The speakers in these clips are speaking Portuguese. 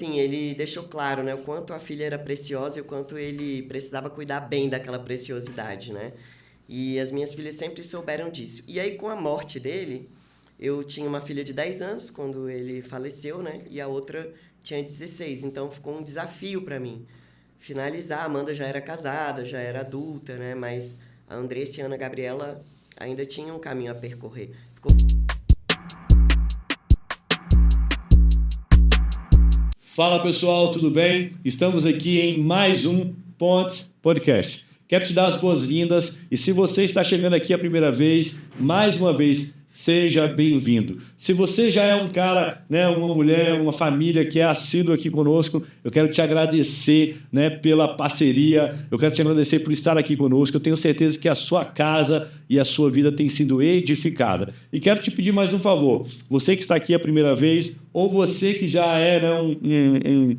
assim, ele deixou claro, né, o quanto a filha era preciosa e o quanto ele precisava cuidar bem daquela preciosidade, né? E as minhas filhas sempre souberam disso. E aí, com a morte dele, eu tinha uma filha de 10 anos quando ele faleceu, né? E a outra tinha 16. Então, ficou um desafio para mim finalizar. A Amanda já era casada, já era adulta, né? Mas a Andressa e a Ana Gabriela ainda tinham um caminho a percorrer. Ficou... Fala pessoal, tudo bem? Estamos aqui em mais um Pontes Podcast. Quero te dar as boas-vindas e se você está chegando aqui a primeira vez, mais uma vez, seja bem-vindo. Se você já é um cara, né, uma mulher, uma família que é assíduo aqui conosco, eu quero te agradecer, né, pela parceria, eu quero te agradecer por estar aqui conosco. Eu tenho certeza que a sua casa e a sua vida tem sido edificada. E quero te pedir mais um favor. Você que está aqui a primeira vez ou você que já é, né,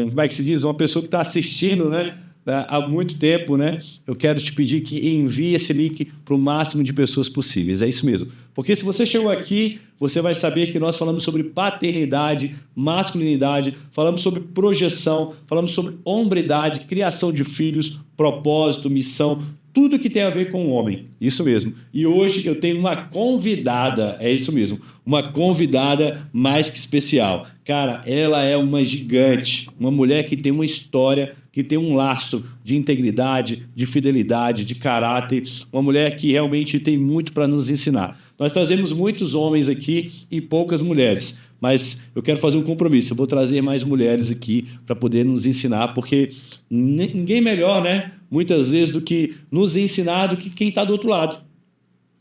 como é que se diz? Uma pessoa que está assistindo, né, há muito tempo, né? Eu quero te pedir que envie esse link para o máximo de pessoas possíveis. É isso mesmo. Porque se você chegou aqui, você vai saber que nós falamos sobre paternidade, masculinidade, falamos sobre projeção, falamos sobre hombridade, criação de filhos, propósito, missão, tudo que tem a ver com o homem. Isso mesmo. E hoje eu tenho uma convidada, é isso mesmo, uma convidada mais que especial. Cara, ela é uma gigante, uma mulher que tem uma história, que tem um laço de integridade, de fidelidade, de caráter, uma mulher que realmente tem muito para nos ensinar. Nós trazemos muitos homens aqui e poucas mulheres, mas eu quero fazer um compromisso, eu vou trazer mais mulheres aqui para poder nos ensinar, porque ninguém melhor, né, muitas vezes, do que nos ensinar do que quem está do outro lado.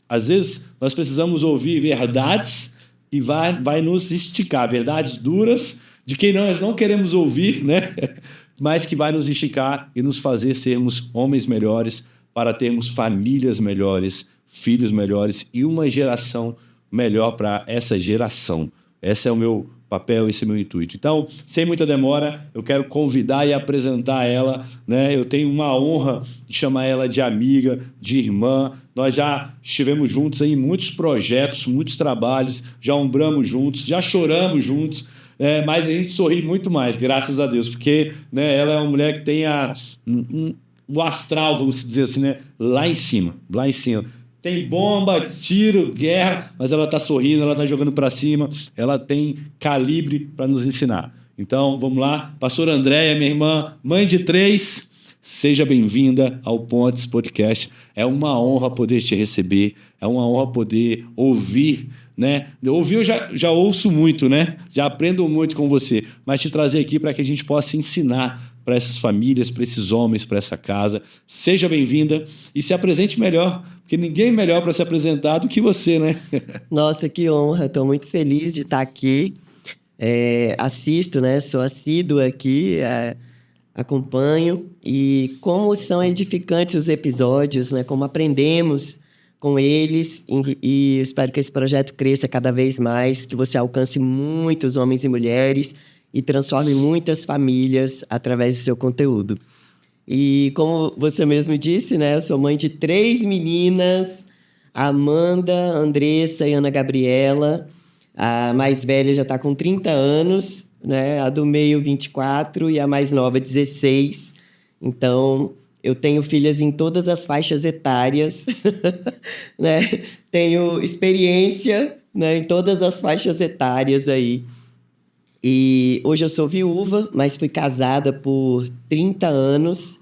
Às vezes, nós precisamos ouvir verdades e vai nos esticar, verdades duras, de quem nós não queremos ouvir, né? Mas que vai nos esticar e nos fazer sermos homens melhores, para termos famílias melhores, filhos melhores e uma geração melhor para essa geração. Esse é o meu papel, esse é o meu intuito. Então, sem muita demora, eu quero convidar e apresentar ela, né? Eu tenho uma honra de chamar ela de amiga, de irmã. Nós já estivemos juntos em muitos projetos, muitos trabalhos, já ombramos juntos, já choramos juntos, mas a gente sorri muito mais, graças a Deus, porque, né, ela é uma mulher que tem o astral, vamos dizer assim, né, lá em cima, lá em cima. Tem bomba, tiro, guerra, mas ela está sorrindo, ela está jogando para cima, ela tem calibre para nos ensinar. Então, vamos lá. Pastora Andréia, minha irmã, mãe de 3, seja bem-vinda ao Pontes Podcast. É uma honra poder te receber, é uma honra poder ouvir, né? Ouvir eu já ouço muito, né? Já aprendo muito com você, mas te trazer aqui para que a gente possa ensinar para essas famílias, para esses homens, para essa casa. Seja bem-vinda e se apresente melhor, porque ninguém é melhor para se apresentar do que você, né? Nossa, que honra! Estou muito feliz de estar aqui. Assisto, né? Sou assídua aqui, acompanho. E como são edificantes os episódios, né? Como aprendemos com eles. E espero que esse projeto cresça cada vez mais, que você alcance muitos homens e mulheres e transforme muitas famílias através do seu conteúdo. E como você mesmo disse, né, eu sou mãe de 3 meninas, Amanda, Andressa e Ana Gabriela. A mais velha já está com 30 anos, né, a do meio 24 e a mais nova 16. Então, eu tenho filhas em todas as faixas etárias, né? Tenho experiência, né, em todas as faixas etárias aí. E hoje eu sou viúva, mas fui casada por 30 anos,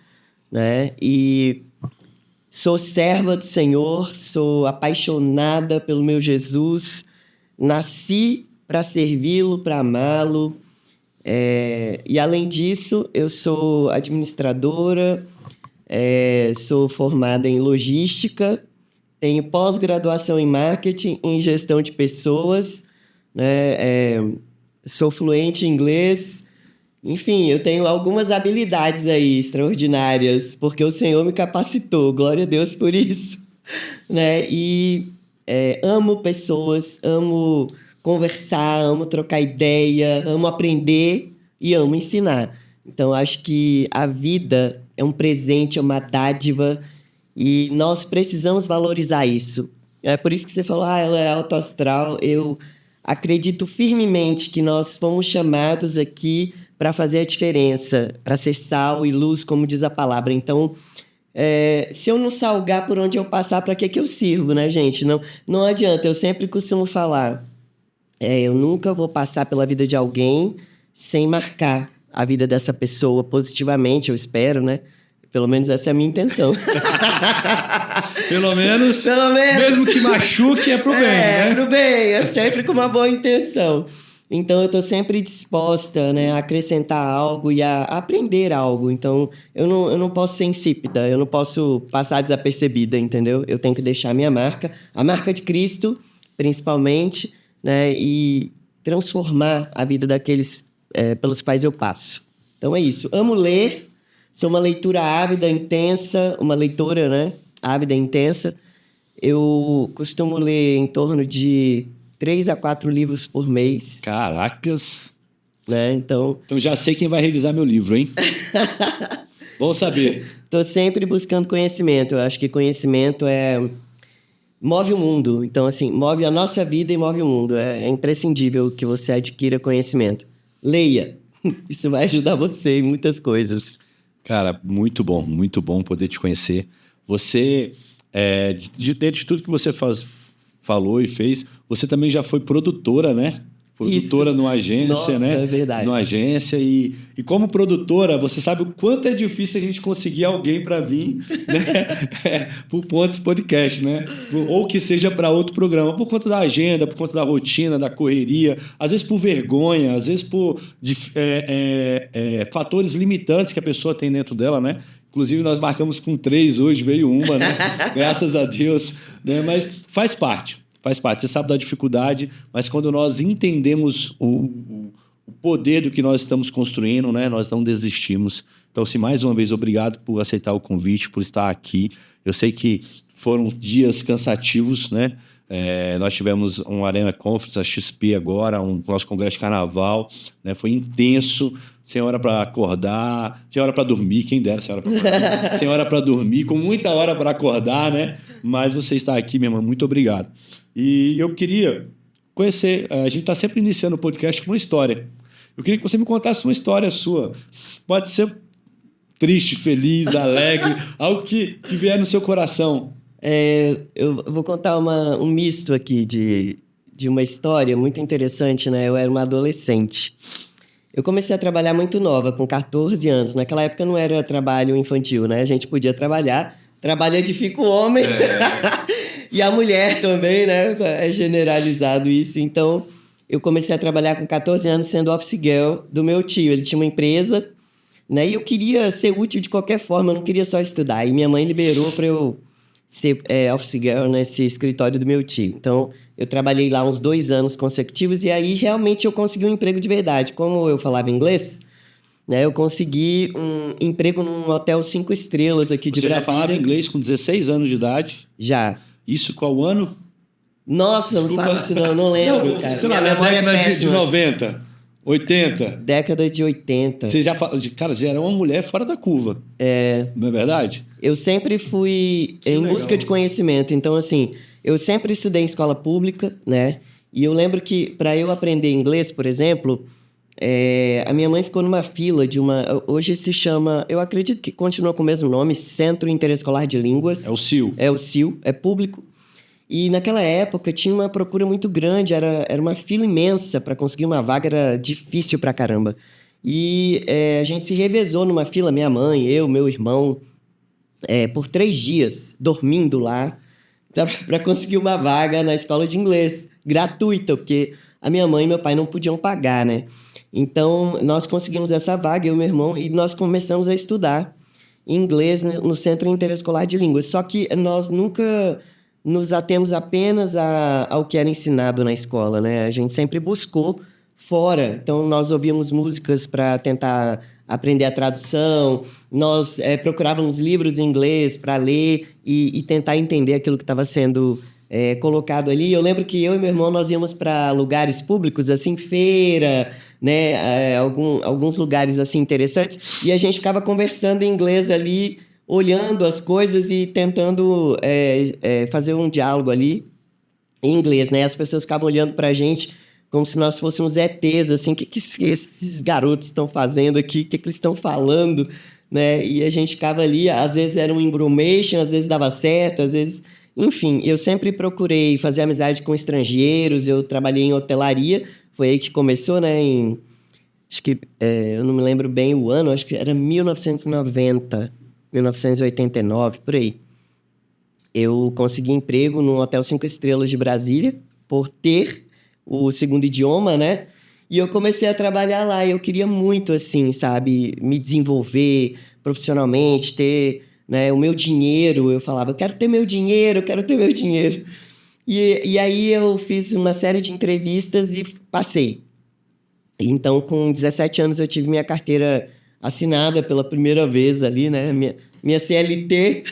né? E sou serva do Senhor, sou apaixonada pelo meu Jesus, nasci para servi-lo, para amá-lo. E além disso, eu sou administradora, sou formada em logística, tenho pós-graduação em marketing e em gestão de pessoas, né? Sou fluente em inglês. Enfim, eu tenho algumas habilidades aí extraordinárias, porque o Senhor me capacitou. Glória a Deus por isso, né? E amo pessoas, amo conversar, amo trocar ideia, amo aprender e amo ensinar. Então, acho que a vida é um presente, é uma dádiva e nós precisamos valorizar isso. É por isso que você falou, ela é autoastral. Eu acredito firmemente que nós fomos chamados aqui para fazer a diferença, para ser sal e luz, como diz a palavra. Então, se eu não salgar por onde eu passar, para que eu sirvo, né, gente? Não adianta, eu sempre costumo falar, eu nunca vou passar pela vida de alguém sem marcar a vida dessa pessoa positivamente, eu espero, né? Pelo menos essa é a minha intenção. Pelo menos. Mesmo que machuque, é pro bem, né? É pro bem, é sempre com uma boa intenção. Então, eu estou sempre disposta, né, a acrescentar algo e a aprender algo. Então, eu não posso ser insípida, eu não posso passar desapercebida, entendeu? Eu tenho que deixar a minha marca, a marca de Cristo, principalmente, né, e transformar a vida daqueles pelos quais eu passo. Então, é isso. Amo ler, sou uma leitura ávida, intensa, uma leitora, né, ávida e intensa. Eu costumo ler em torno de 3 a 4 livros por mês. Caracas! Né? Então já sei quem vai revisar meu livro, hein? Bom saber. Estou sempre buscando conhecimento. Eu acho que conhecimento move o mundo. Então, assim, move a nossa vida e move o mundo. É imprescindível que você adquira conhecimento. Leia. Isso vai ajudar você em muitas coisas. Cara, muito bom poder te conhecer. Você, de tudo que você falou e fez, você também já foi produtora, né? Produtora numa agência, nossa, né? É verdade. Numa agência. E como produtora, você sabe o quanto é difícil a gente conseguir alguém para vir, né? Por Pontes Podcast, né? Ou que seja para outro programa, por conta da agenda, por conta da rotina, da correria, às vezes por vergonha, às vezes por fatores limitantes que a pessoa tem dentro dela, né? Inclusive, nós marcamos com 3 hoje, veio uma, né? Graças a Deus. Né? Mas faz parte. Você sabe da dificuldade, mas quando nós entendemos o poder do que nós estamos construindo, né? Nós não desistimos. Então, mais uma vez, obrigado por aceitar o convite, por estar aqui. Eu sei que foram dias cansativos, né? Nós tivemos um Arena Conference, a XP agora, nosso congresso de carnaval, né? Foi intenso, sem hora para acordar, sem hora para dormir, quem dera sem hora para acordar, sem hora para dormir, com muita hora para acordar, né? Mas você está aqui, minha irmã, muito obrigado. E eu queria conhecer, a gente está sempre iniciando o podcast com uma história. Eu queria que você me contasse uma história sua. Pode ser triste, feliz, alegre, algo que vier no seu coração. Eu vou contar um misto aqui de uma história muito interessante, né? Eu era uma adolescente. Eu comecei a trabalhar muito nova, com 14 anos. Naquela época não era trabalho infantil, né? A gente podia trabalhar. Trabalho edifica o homem. E a mulher também, né? É generalizado isso. Então, eu comecei a trabalhar com 14 anos sendo office girl do meu tio. Ele tinha uma empresa, né? E eu queria ser útil de qualquer forma, eu não queria só estudar. E minha mãe liberou para eu ser office girl nesse escritório do meu tio. Então, eu trabalhei lá uns 2 anos consecutivos e aí realmente eu consegui um emprego de verdade. Como eu falava inglês, né, eu consegui um emprego num hotel 5 estrelas aqui de Brasília. Você já falava inglês com 16 anos de idade? Já. Isso qual ano? Nossa, desculpa. Não fala isso não lembro, cara. Sei lá, na década de 90, 80. Década de 80. Você já era uma mulher fora da curva. Não é verdade? Eu sempre fui em busca de conhecimento. Então, assim, eu sempre estudei em escola pública, né? E eu lembro que, para eu aprender inglês, por exemplo, a minha mãe ficou numa fila de uma... Hoje se chama, eu acredito que continua com o mesmo nome, Centro Interescolar de Línguas. É o CIL. É o CIL, é público. E naquela época tinha uma procura muito grande, era uma fila imensa para conseguir uma vaga, era difícil pra caramba. E a gente se revezou numa fila, minha mãe, eu, meu irmão, por 3 dias, dormindo lá, para conseguir uma vaga na escola de inglês, gratuita, porque a minha mãe e meu pai não podiam pagar, né? Então, nós conseguimos essa vaga, eu e meu irmão, e nós começamos a estudar inglês no Centro Interescolar de Línguas. Só que nós nunca nos atemos apenas ao que era ensinado na escola, né? A gente sempre buscou fora. Então, nós ouvíamos músicas para tentar aprender a tradução, nós procurávamos livros em inglês para ler e tentar entender aquilo que estava sendo colocado ali. Eu lembro que eu e meu irmão, nós íamos para lugares públicos, assim, feira, né? Alguns lugares assim interessantes, e a gente ficava conversando em inglês ali, olhando as coisas e tentando fazer um diálogo ali em inglês, né? As pessoas ficavam olhando pra gente como se nós fôssemos ETs, assim, o que esses garotos estão fazendo aqui, o que eles estão falando, né? E a gente ficava ali, às vezes era um embromation, às vezes dava certo, às vezes... Enfim, eu sempre procurei fazer amizade com estrangeiros, eu trabalhei em hotelaria, foi aí que começou, né? Acho que, eu não me lembro bem o ano, acho que era 1990, 1989, por aí. Eu consegui emprego num hotel 5 estrelas de Brasília, por ter o segundo idioma, né? E eu comecei a trabalhar lá, e eu queria muito, assim, sabe, me desenvolver profissionalmente, ter, né, o meu dinheiro. Eu falava, eu quero ter meu dinheiro, eu quero ter meu dinheiro. E aí eu fiz uma série de entrevistas e passei. Então, com 17 anos, eu tive minha carteira assinada pela primeira vez ali, né? Minha CLT.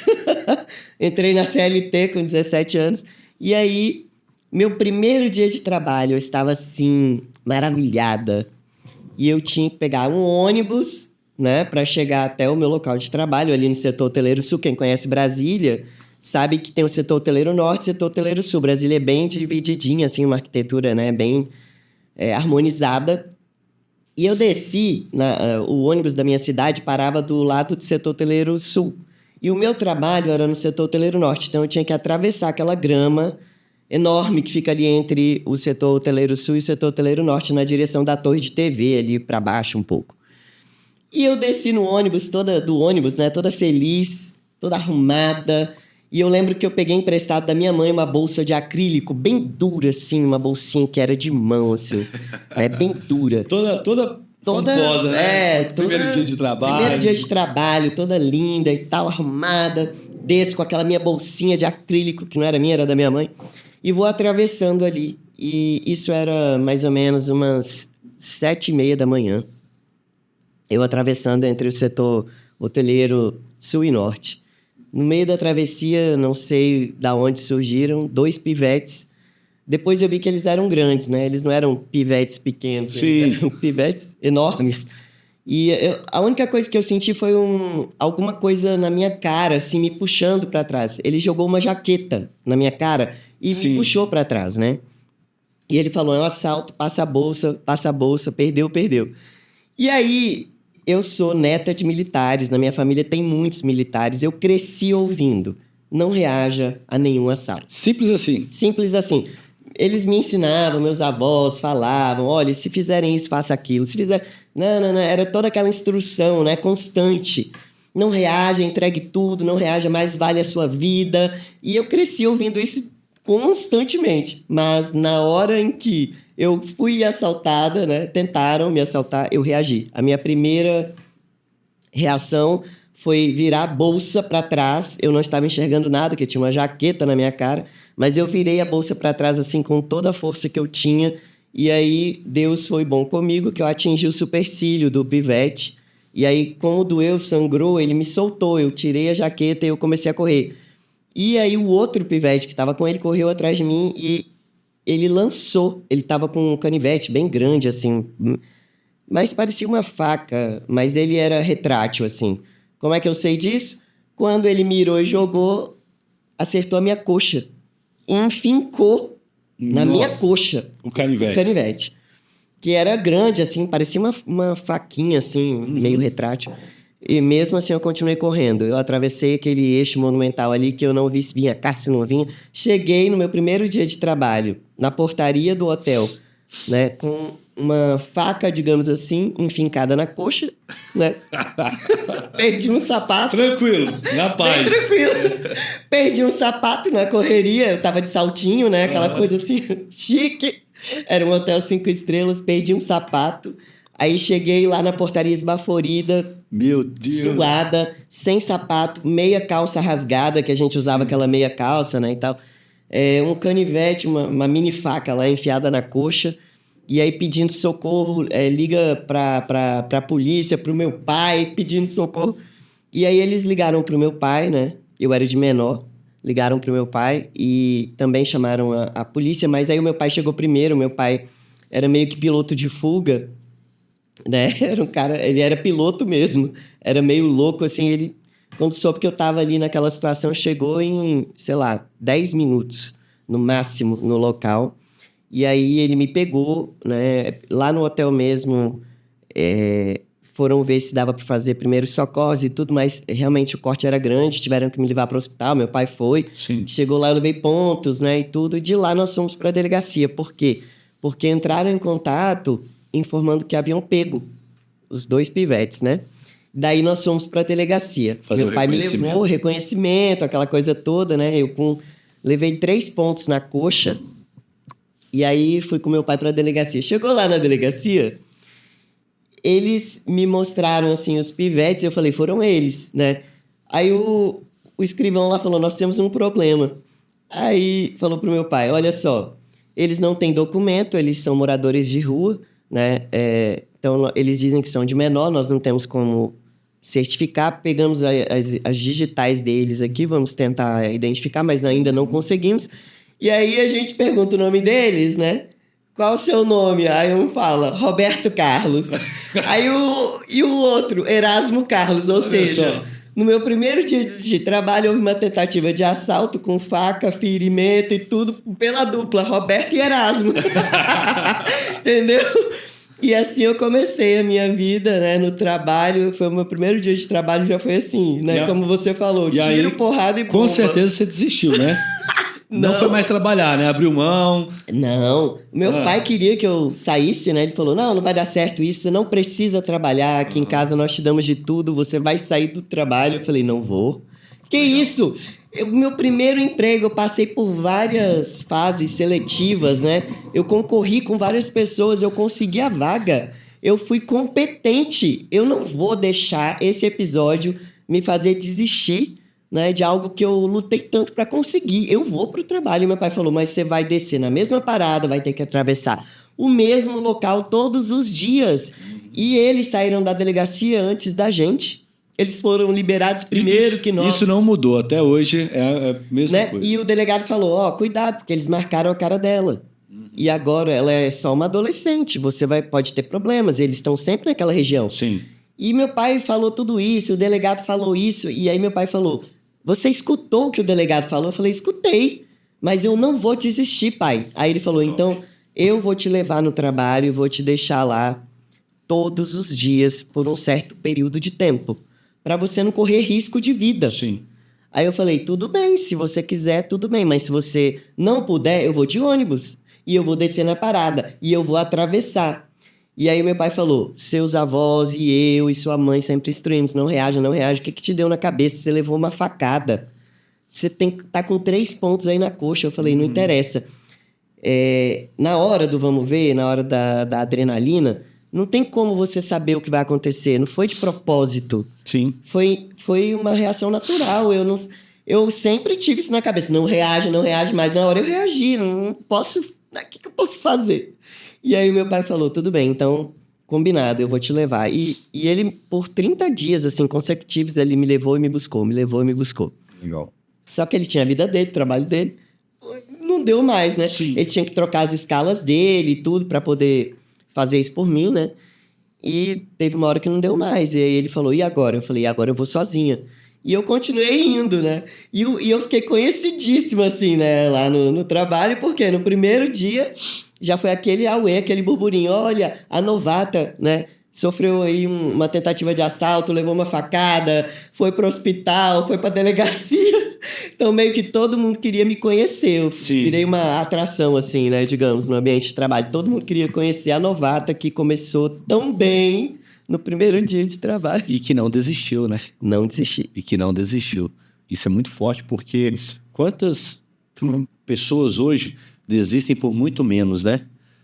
Entrei na CLT com 17 anos. E aí, meu primeiro dia de trabalho, eu estava, assim, maravilhada. E eu tinha que pegar um ônibus, né? Para chegar até o meu local de trabalho, ali no setor hoteleiro sul. Quem conhece Brasília sabe que tem o setor hoteleiro norte e o setor hoteleiro sul. Brasília é bem divididinha, assim, uma arquitetura, né? Bem harmonizada. E eu desci, o ônibus da minha cidade parava do lado do setor hoteleiro sul. E o meu trabalho era no setor hoteleiro norte, então eu tinha que atravessar aquela grama enorme que fica ali entre o setor hoteleiro sul e o setor hoteleiro norte, na direção da torre de TV, ali para baixo um pouco. E eu desci no ônibus, né, toda feliz, toda arrumada. E eu lembro que eu peguei emprestado da minha mãe uma bolsa de acrílico bem dura, assim, uma bolsinha que era de mão, assim, bem dura. Toda pomposa, né? Primeiro dia de trabalho. Primeiro dia de trabalho, toda linda e tal, arrumada. Desço com aquela minha bolsinha de acrílico, que não era minha, era da minha mãe. E vou atravessando ali. E isso era mais ou menos umas 7h30 da manhã. Eu atravessando entre o setor hoteleiro sul e norte. No meio da travessia, não sei de onde surgiram, 2 pivetes. Depois eu vi que eles eram grandes, né? Eles não eram pivetes pequenos, Sim. Eles eram pivetes enormes. E a única coisa que eu senti foi alguma coisa na minha cara, assim, me puxando para trás. Ele jogou uma jaqueta na minha cara e Sim. me puxou para trás, né? E ele falou, é um assalto, passa a bolsa, perdeu. E aí, eu sou neta de militares, na minha família tem muitos militares, eu cresci ouvindo, não reaja a nenhum assalto. Simples assim. Simples assim. Eles me ensinavam, meus avós falavam, olha, se fizerem isso, faça aquilo. Se fizer... Não, era toda aquela instrução, né, constante. Não reaja, entregue tudo, não reaja, mais vale a sua vida. E eu cresci ouvindo isso constantemente. Mas na hora em que eu fui assaltada, né, tentaram me assaltar, eu reagi. A minha primeira reação foi virar a bolsa para trás. Eu não estava enxergando nada, porque tinha uma jaqueta na minha cara. Mas eu virei a bolsa para trás, assim, com toda a força que eu tinha. E aí, Deus foi bom comigo, que eu atingi o supercílio do pivete. E aí, como doeu, sangrou, ele me soltou. Eu tirei a jaqueta e eu comecei a correr. E aí, o outro pivete que estava com ele correu atrás de mim e ele lançou. Ele estava com um canivete bem grande, assim. Mas parecia uma faca, mas ele era retrátil, assim. Como é que eu sei disso? Quando ele mirou e jogou, acertou a minha coxa. Enfincou na minha coxa o canivete. O canivete. Que era grande, assim, parecia uma faquinha, assim, meio retrátil. E mesmo assim eu continuei correndo. Eu atravessei aquele eixo monumental ali que eu não vi se vinha carro, se não vinha. Cheguei no meu primeiro dia de trabalho, na portaria do hotel, né, com uma faca, digamos assim, enfincada na coxa, né? Perdi um sapato. Tranquilo, na paz. Bem tranquilo. Perdi um sapato na correria, eu tava de saltinho, né? Aquela coisa assim, chique. Era um hotel 5 estrelas, perdi um sapato. Aí cheguei lá na portaria esbaforida, meu Deus, suada, sem sapato, meia calça rasgada, que a gente usava aquela meia calça, né, e tal. Um canivete, uma mini faca lá enfiada na coxa. E aí pedindo socorro, liga pra polícia, pro meu pai, pedindo socorro. E aí eles ligaram pro meu pai, né? Eu era de menor. Ligaram pro meu pai e também chamaram a polícia. Mas aí o meu pai chegou primeiro. Meu pai era meio que piloto de fuga, né? Era um cara... Ele era piloto mesmo. Era meio louco, assim. Ele, quando soube que eu tava ali naquela situação, chegou em, sei lá, 10 minutos, no máximo, no local. E aí ele me pegou, né? Lá no hotel mesmo, foram ver se dava para fazer primeiros socorros e tudo, mas realmente o corte era grande, tiveram que me levar para o hospital, meu pai foi. Sim. Chegou lá, eu levei pontos, né, e tudo, e de lá nós fomos para a delegacia. Por quê? Porque entraram em contato informando que haviam pego os 2 pivetes, né? Daí nós fomos para a delegacia. Fazer Meu o pai me reconhecimento. levou, reconhecimento, aquela coisa toda, né? Levei 3 pontos na coxa. E aí fui com meu pai para a delegacia. Chegou lá na delegacia, eles me mostraram assim os pivetes, eu falei, foram eles, né? Aí o escrivão lá falou, nós temos um problema. Aí falou pro meu pai, olha só, eles não têm documento, eles são moradores de rua, né? Então eles dizem que são de menor, nós não temos como certificar, pegamos as digitais deles aqui, vamos tentar identificar, mas ainda não conseguimos. E aí a gente pergunta o nome deles, né? Qual o seu nome? Aí um fala, Roberto Carlos. E o outro, Erasmo Carlos. Ou seja, no meu primeiro dia de trabalho, houve uma tentativa de assalto com faca, ferimento e tudo pela dupla, Roberto e Erasmo. Entendeu? E assim eu comecei a minha vida, né, no trabalho. Foi o meu primeiro dia de trabalho, já foi assim, né? Como você falou, tiro, porrada e bomba. Com certeza você desistiu, né? Não foi mais trabalhar, né? Abriu mão. Não. Meu pai queria que eu saísse, né? Ele falou, não vai dar certo isso, você não precisa trabalhar. Aqui em casa nós te damos de tudo, você vai sair do trabalho. Eu falei, não vou. Que isso? Meu primeiro emprego, eu passei por várias fases seletivas, né? Eu concorri com várias pessoas, eu consegui a vaga. Eu fui competente. Eu não vou deixar esse episódio me fazer desistir, né, de algo que eu lutei tanto para conseguir. Eu vou pro trabalho. E meu pai falou, mas você vai descer na mesma parada, vai ter que atravessar o mesmo local todos os dias. E eles saíram da delegacia antes da gente. Eles foram liberados primeiro que nós. Isso não mudou. Até hoje é a mesma né? coisa. E o delegado falou, cuidado, porque eles marcaram a cara dela. E agora ela é só uma adolescente, você pode ter problemas. Eles estão sempre naquela região. Sim. E meu pai falou tudo isso, o delegado falou isso. E aí meu pai falou, você escutou o que o delegado falou? Eu falei, escutei, mas eu não vou desistir, pai. Aí ele falou, então eu vou te levar no trabalho e vou te deixar lá todos os dias por um certo período de tempo, para você não correr risco de vida. Sim. Aí eu falei, tudo bem, se você quiser, tudo bem, mas se você não puder, eu vou de ônibus e eu vou descer na parada e eu vou atravessar. E aí meu pai falou, seus avós e eu e sua mãe sempre instruímos, não reaja, não reaja. O que te deu na cabeça? Você levou uma facada. Você tá com 3 pontos aí na coxa. Eu falei, não interessa. Na hora do vamos ver, na hora da adrenalina, não tem como você saber o que vai acontecer. Não foi de propósito. Sim. Foi uma reação natural. Eu sempre tive isso na cabeça. Não reage, mas na hora eu reagi. Não posso... O que eu posso fazer? E aí meu pai falou, tudo bem, então, combinado, eu vou te levar. E ele, por 30 dias, assim, consecutivos, ele me levou e me buscou, me levou e me buscou. Legal. Só que ele tinha a vida dele, o trabalho dele. Não deu mais, né? Sim. Ele tinha que trocar as escalas dele e tudo para poder fazer isso por mim, né? E teve uma hora que não deu mais. E aí ele falou, e agora? Eu falei, agora eu vou sozinha. E eu continuei indo, né? E eu fiquei conhecidíssimo, assim, né? Lá no trabalho, porque no primeiro dia já foi aquele auê, aquele burburinho. Olha, a novata, né? Sofreu aí uma tentativa de assalto, levou uma facada, foi pro hospital, foi pra delegacia. Então, meio que todo mundo queria me conhecer. Eu virei uma atração, assim, né? Digamos, no ambiente de trabalho. Todo mundo queria conhecer a novata que começou tão bem no primeiro dia de trabalho. E que não desistiu, né? Não desisti. E que não desistiu. Isso é muito forte, porque quantas pessoas hoje desistem por muito menos, né?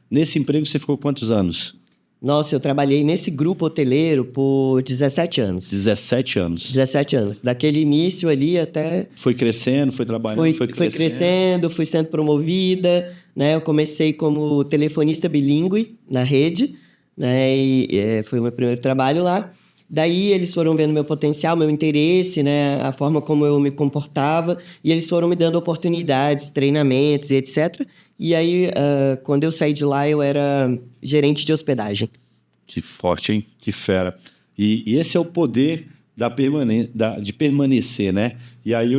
Nesse emprego você ficou quantos anos? Nossa, eu trabalhei nesse grupo hoteleiro por 17 anos. 17 anos. 17 anos. Daquele início ali até... Foi crescendo, foi trabalhando, foi crescendo, fui sendo promovida, né? Eu comecei como telefonista bilíngue na rede, né? E foi o meu primeiro trabalho lá. Daí eles foram vendo meu potencial, meu interesse, né? A forma como eu me comportava, e eles foram me dando oportunidades, treinamentos e etc. E aí, quando eu saí de lá, eu era gerente de hospedagem. Que forte, hein? Que fera. E esse é o poder de permanecer, né? E aí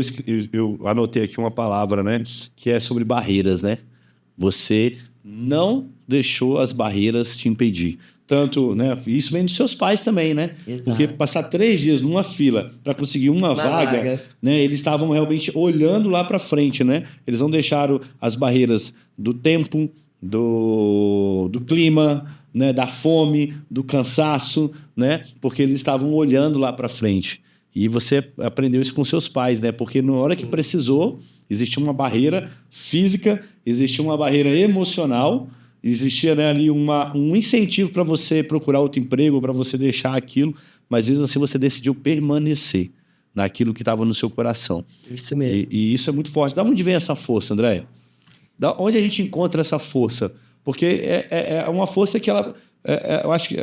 eu anotei aqui uma palavra, né? Que é sobre barreiras, né? Você não deixou as barreiras te impedir. Tanto, né? Isso vem dos seus pais também, né? Exato. Porque passar 3 dias numa fila para conseguir uma vaga, né? Eles estavam realmente olhando lá para frente, né? Eles não deixaram as barreiras do tempo, do clima, né? Da fome, do cansaço, né? Porque eles estavam olhando lá para frente. E você aprendeu isso com seus pais, né? Porque na hora que precisou, existia uma barreira física, existia uma barreira emocional. Existia, né, ali um incentivo para você procurar outro emprego, para você deixar aquilo, mas às vezes você decidiu permanecer naquilo que estava no seu coração. Isso mesmo. E isso é muito forte. Da onde vem essa força, André? Da onde a gente encontra essa força? Porque é uma força que eu acho que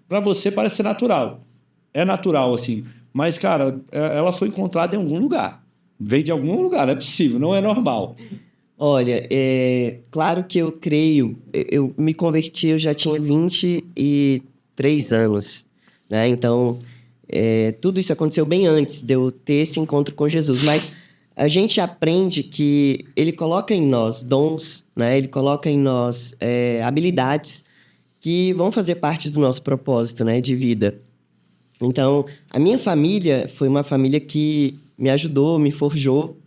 para você parece ser natural. É natural, assim. Mas, cara, ela foi encontrada em algum lugar. Veio de algum lugar, não é possível, não é normal. Olha, claro que eu creio, eu me converti, eu já tinha 23 anos, né? Então, tudo isso aconteceu bem antes de eu ter esse encontro com Jesus, mas a gente aprende que ele coloca em nós dons, né? Ele coloca em nós habilidades que vão fazer parte do nosso propósito, né, de vida. Então, a minha família foi uma família que me ajudou, me forjou,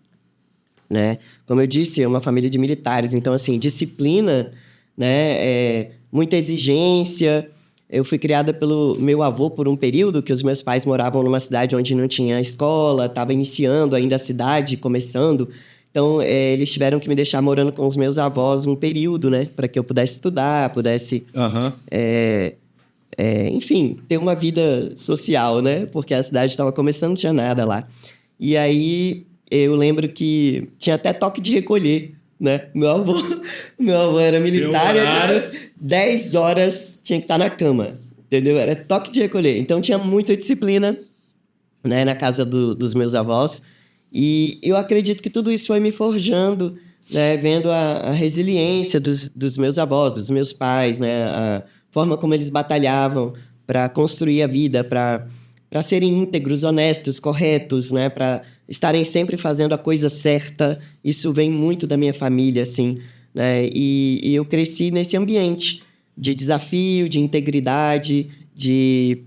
né? Como eu disse, é uma família de militares, então, assim, disciplina, né? Muita exigência. Eu fui criada pelo meu avô por um período que os meus pais moravam numa cidade onde não tinha escola, estava iniciando ainda a cidade, começando. Então, eles tiveram que me deixar morando com os meus avós um período, né? Para que eu pudesse estudar, pudesse... enfim, ter uma vida social, né? Porque a cidade estava começando, não tinha nada lá. E aí... eu lembro que tinha até toque de recolher, né? Meu avô era militar, era 10 horas tinha que estar na cama, entendeu? Era toque de recolher. Então tinha muita disciplina, né, na casa dos meus avós. E eu acredito que tudo isso foi me forjando, né? Vendo a resiliência dos meus avós, dos meus pais, né? A forma como eles batalhavam para construir a vida, para serem íntegros, honestos, corretos, né? Para estarem sempre fazendo a coisa certa. Isso vem muito da minha família, assim, né? E eu cresci nesse ambiente de desafio, de integridade, tive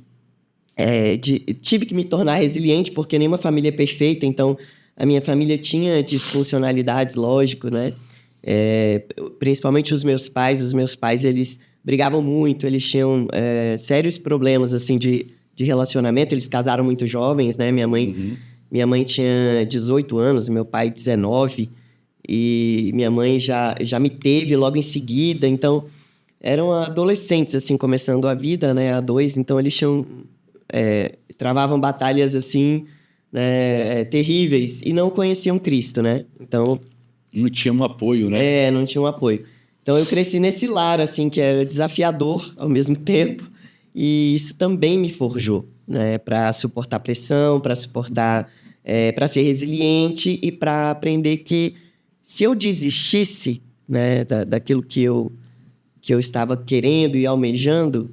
que me tornar resiliente, porque nenhuma família é perfeita, então a minha família tinha disfuncionalidades, lógico, né? Principalmente os meus pais, eles brigavam muito, eles tinham sérios problemas, assim, de relacionamento, eles casaram muito jovens, né? Minha mãe tinha 18 anos, meu pai 19, e minha mãe já me teve logo em seguida, então eram adolescentes, assim, começando a vida, né, a dois, então eles travavam batalhas, assim, né, terríveis, e não conheciam Cristo, né? Então... não tinha um apoio, né? não tinha um apoio. Então eu cresci nesse lar, assim, que era desafiador ao mesmo tempo, e isso também me forjou, né, para suportar pressão, para suportar, para ser resiliente e para aprender que se eu desistisse, né, daquilo que eu estava querendo e almejando,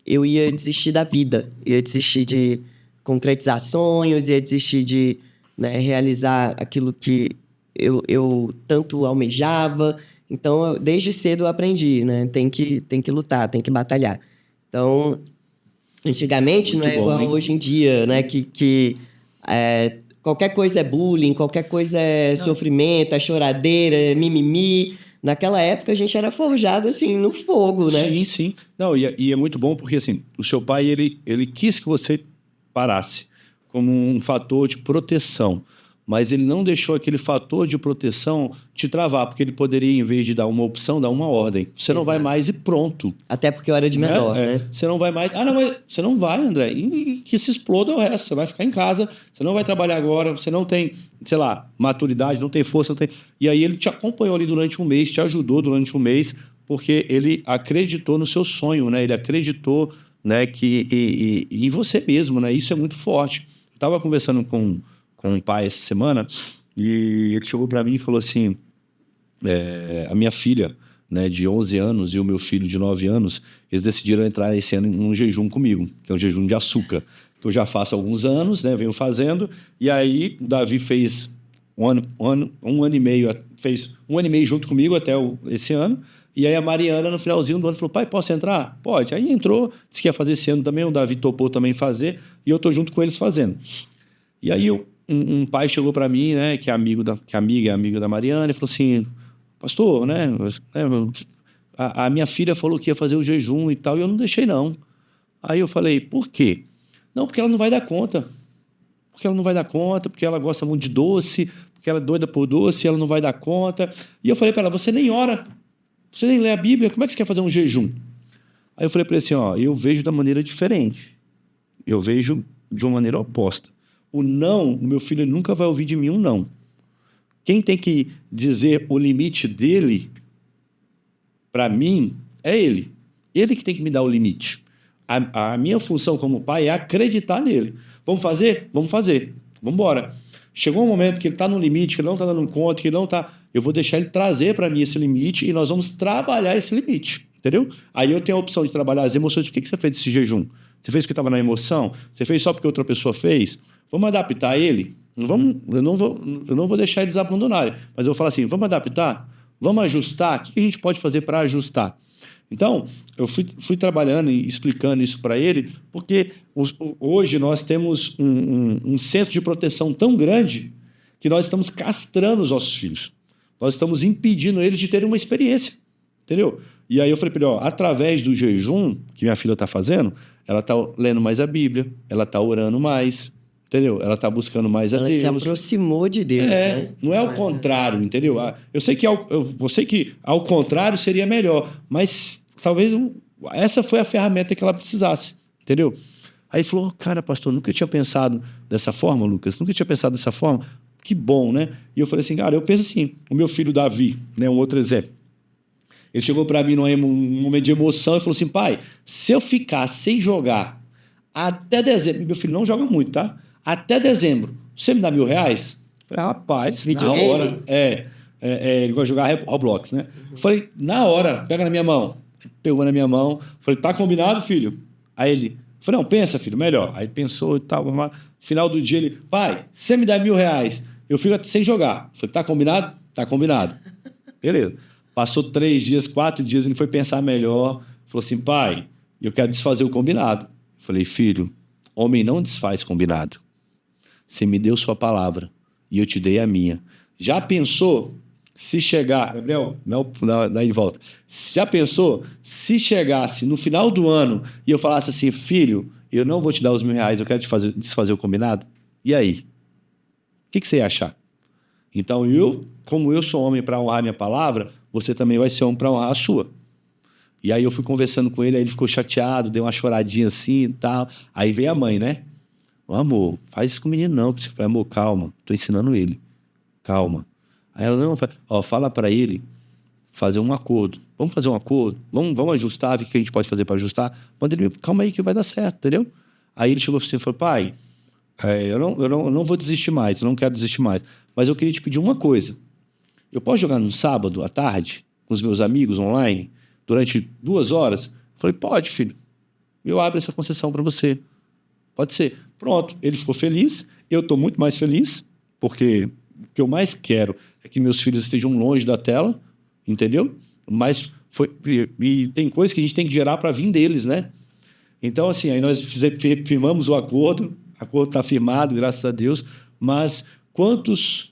eu ia desistir da vida, ia desistir de concretizar sonhos, ia desistir de, né, realizar aquilo que eu tanto almejava. Então, desde cedo eu aprendi, né, tem que lutar, tem que batalhar. Então, antigamente não é igual hoje em dia, né? Que qualquer coisa é bullying, qualquer coisa é sofrimento, é choradeira, é mimimi. Naquela época a gente era forjado assim no fogo, né? Sim, sim. Não, e é muito bom porque assim, o seu pai ele quis que você parasse como um fator de proteção. Mas ele não deixou aquele fator de proteção te travar, porque ele poderia, em vez de dar uma opção, dar uma ordem. Você não vai mais e pronto. Até porque eu era de menor, né? Você não vai mais... mas você não vai, André. E que se exploda o resto. Você vai ficar em casa, você não vai trabalhar agora, você não tem, sei lá, maturidade, não tem força, não tem... E aí ele te acompanhou ali durante um mês, te ajudou durante um mês, porque ele acreditou no seu sonho, né? Ele acreditou, né, em você mesmo, né? Isso é muito forte. Eu estava conversando com um pai essa semana, e ele chegou para mim e falou assim, a minha filha, né, de 11 anos e o meu filho de 9 anos, eles decidiram entrar esse ano num jejum comigo, que é um jejum de açúcar, que eu já faço há alguns anos, né, venho fazendo, e aí o Davi fez um ano e meio, fez um ano e meio junto comigo até esse ano. E aí a Mariana, no finalzinho do ano, falou, pai, posso entrar? Pode. Aí entrou, disse que ia fazer esse ano também, o Davi topou também fazer, e eu tô junto com eles fazendo. E aí um pai chegou para mim, né, que é amigo da Mariana, e falou assim, pastor, né, a minha filha falou que ia fazer o jejum e tal, e eu não deixei não. Aí eu falei, por quê? Não, porque ela não vai dar conta. Porque ela gosta muito de doce, porque ela é doida por doce, ela não vai dar conta. E eu falei para ela, você nem ora, você nem lê a Bíblia, como é que você quer fazer um jejum? Aí eu falei para ele assim, ó, eu vejo da maneira diferente. Eu vejo de uma maneira oposta. O não, o meu filho nunca vai ouvir de mim um não. Quem tem que dizer o limite dele, para mim, é ele. Ele que tem que me dar o limite. A minha função como pai é acreditar nele. Vamos fazer? Vamos fazer. Vamos embora. Chegou um momento que ele está no limite, que ele não está dando conta, que ele não está... Eu vou deixar ele trazer para mim esse limite e nós vamos trabalhar esse limite. Entendeu? Aí eu tenho a opção de trabalhar as emoções. O que você fez desse jejum? Você fez porque estava na emoção? Você fez só porque outra pessoa fez? Vamos adaptar ele? Eu não vou deixar eles abandonarem. Mas eu vou falar assim, vamos adaptar? Vamos ajustar? O que a gente pode fazer para ajustar? Então, eu fui trabalhando e explicando isso para ele, porque hoje nós temos um senso de proteção tão grande que nós estamos castrando os nossos filhos. Nós estamos impedindo eles de terem uma experiência, entendeu? E aí eu falei para ele, ó, através do jejum que minha filha está fazendo, ela está lendo mais a Bíblia, ela está orando mais, entendeu? Ela está buscando mais a Deus. Ela se aproximou de Deus, né? Não é o contrário, entendeu? Eu sei que ao contrário seria melhor, mas talvez essa foi a ferramenta que ela precisasse, entendeu? Aí ele falou, cara, pastor, nunca tinha pensado dessa forma, Lucas, nunca tinha pensado dessa forma. Que bom, né? E eu falei assim, cara, eu penso assim, o meu filho Davi, né, um outro exemplo. Ele chegou para mim num momento de emoção e falou assim, pai, se eu ficar sem jogar até dezembro, meu filho não joga muito, tá? Até dezembro, você me dá R$1.000? Eu falei, rapaz, na hora. Ele gosta de jogar Roblox, né? Eu falei, na hora, pega na minha mão. Ele pegou na minha mão, falei, tá combinado, filho? Aí ele, falei, não, pensa, filho, melhor. Aí pensou e tal, no final do dia ele, pai, você me dá R$1.000, eu fico sem jogar. Eu falei, tá combinado? Tá combinado. Beleza. Passou 3 dias, 4 dias, ele foi pensar melhor, falou assim, pai, eu quero desfazer o combinado. Eu falei, filho, homem não desfaz combinado. Você me deu sua palavra e eu te dei a minha. Já pensou se chegar... Gabriel, daí de volta. Já pensou se chegasse no final do ano e eu falasse assim, filho, eu não vou te dar os R$1.000, eu quero desfazer o combinado? E aí? O que você ia achar? Então como eu sou homem para honrar a minha palavra, você também vai ser homem para honrar a sua. E aí eu fui conversando com ele, aí ele ficou chateado, deu uma choradinha assim e tal. Aí veio a mãe, né? Amor, faz isso com o menino não. Eu falei, amor, calma, tô ensinando ele. Calma. Aí ela, não, fala para ele fazer um acordo. Vamos fazer um acordo? Vamos ajustar, ver o que a gente pode fazer para ajustar? Manda ele, calma aí que vai dar certo, entendeu? Aí ele chegou assim e falou, pai, eu não vou desistir mais, eu não quero desistir mais. Mas eu queria te pedir uma coisa. Eu posso jogar no sábado, à tarde, com os meus amigos online, durante 2 horas? Eu falei, pode, filho. Eu abro essa concessão para você. Pode ser. Pronto, ele ficou feliz, eu estou muito mais feliz, porque o que eu mais quero é que meus filhos estejam longe da tela, entendeu? Mas e tem coisas que a gente tem que gerar para vir deles, né? Então, assim, aí nós firmamos o acordo está firmado, graças a Deus, mas quantas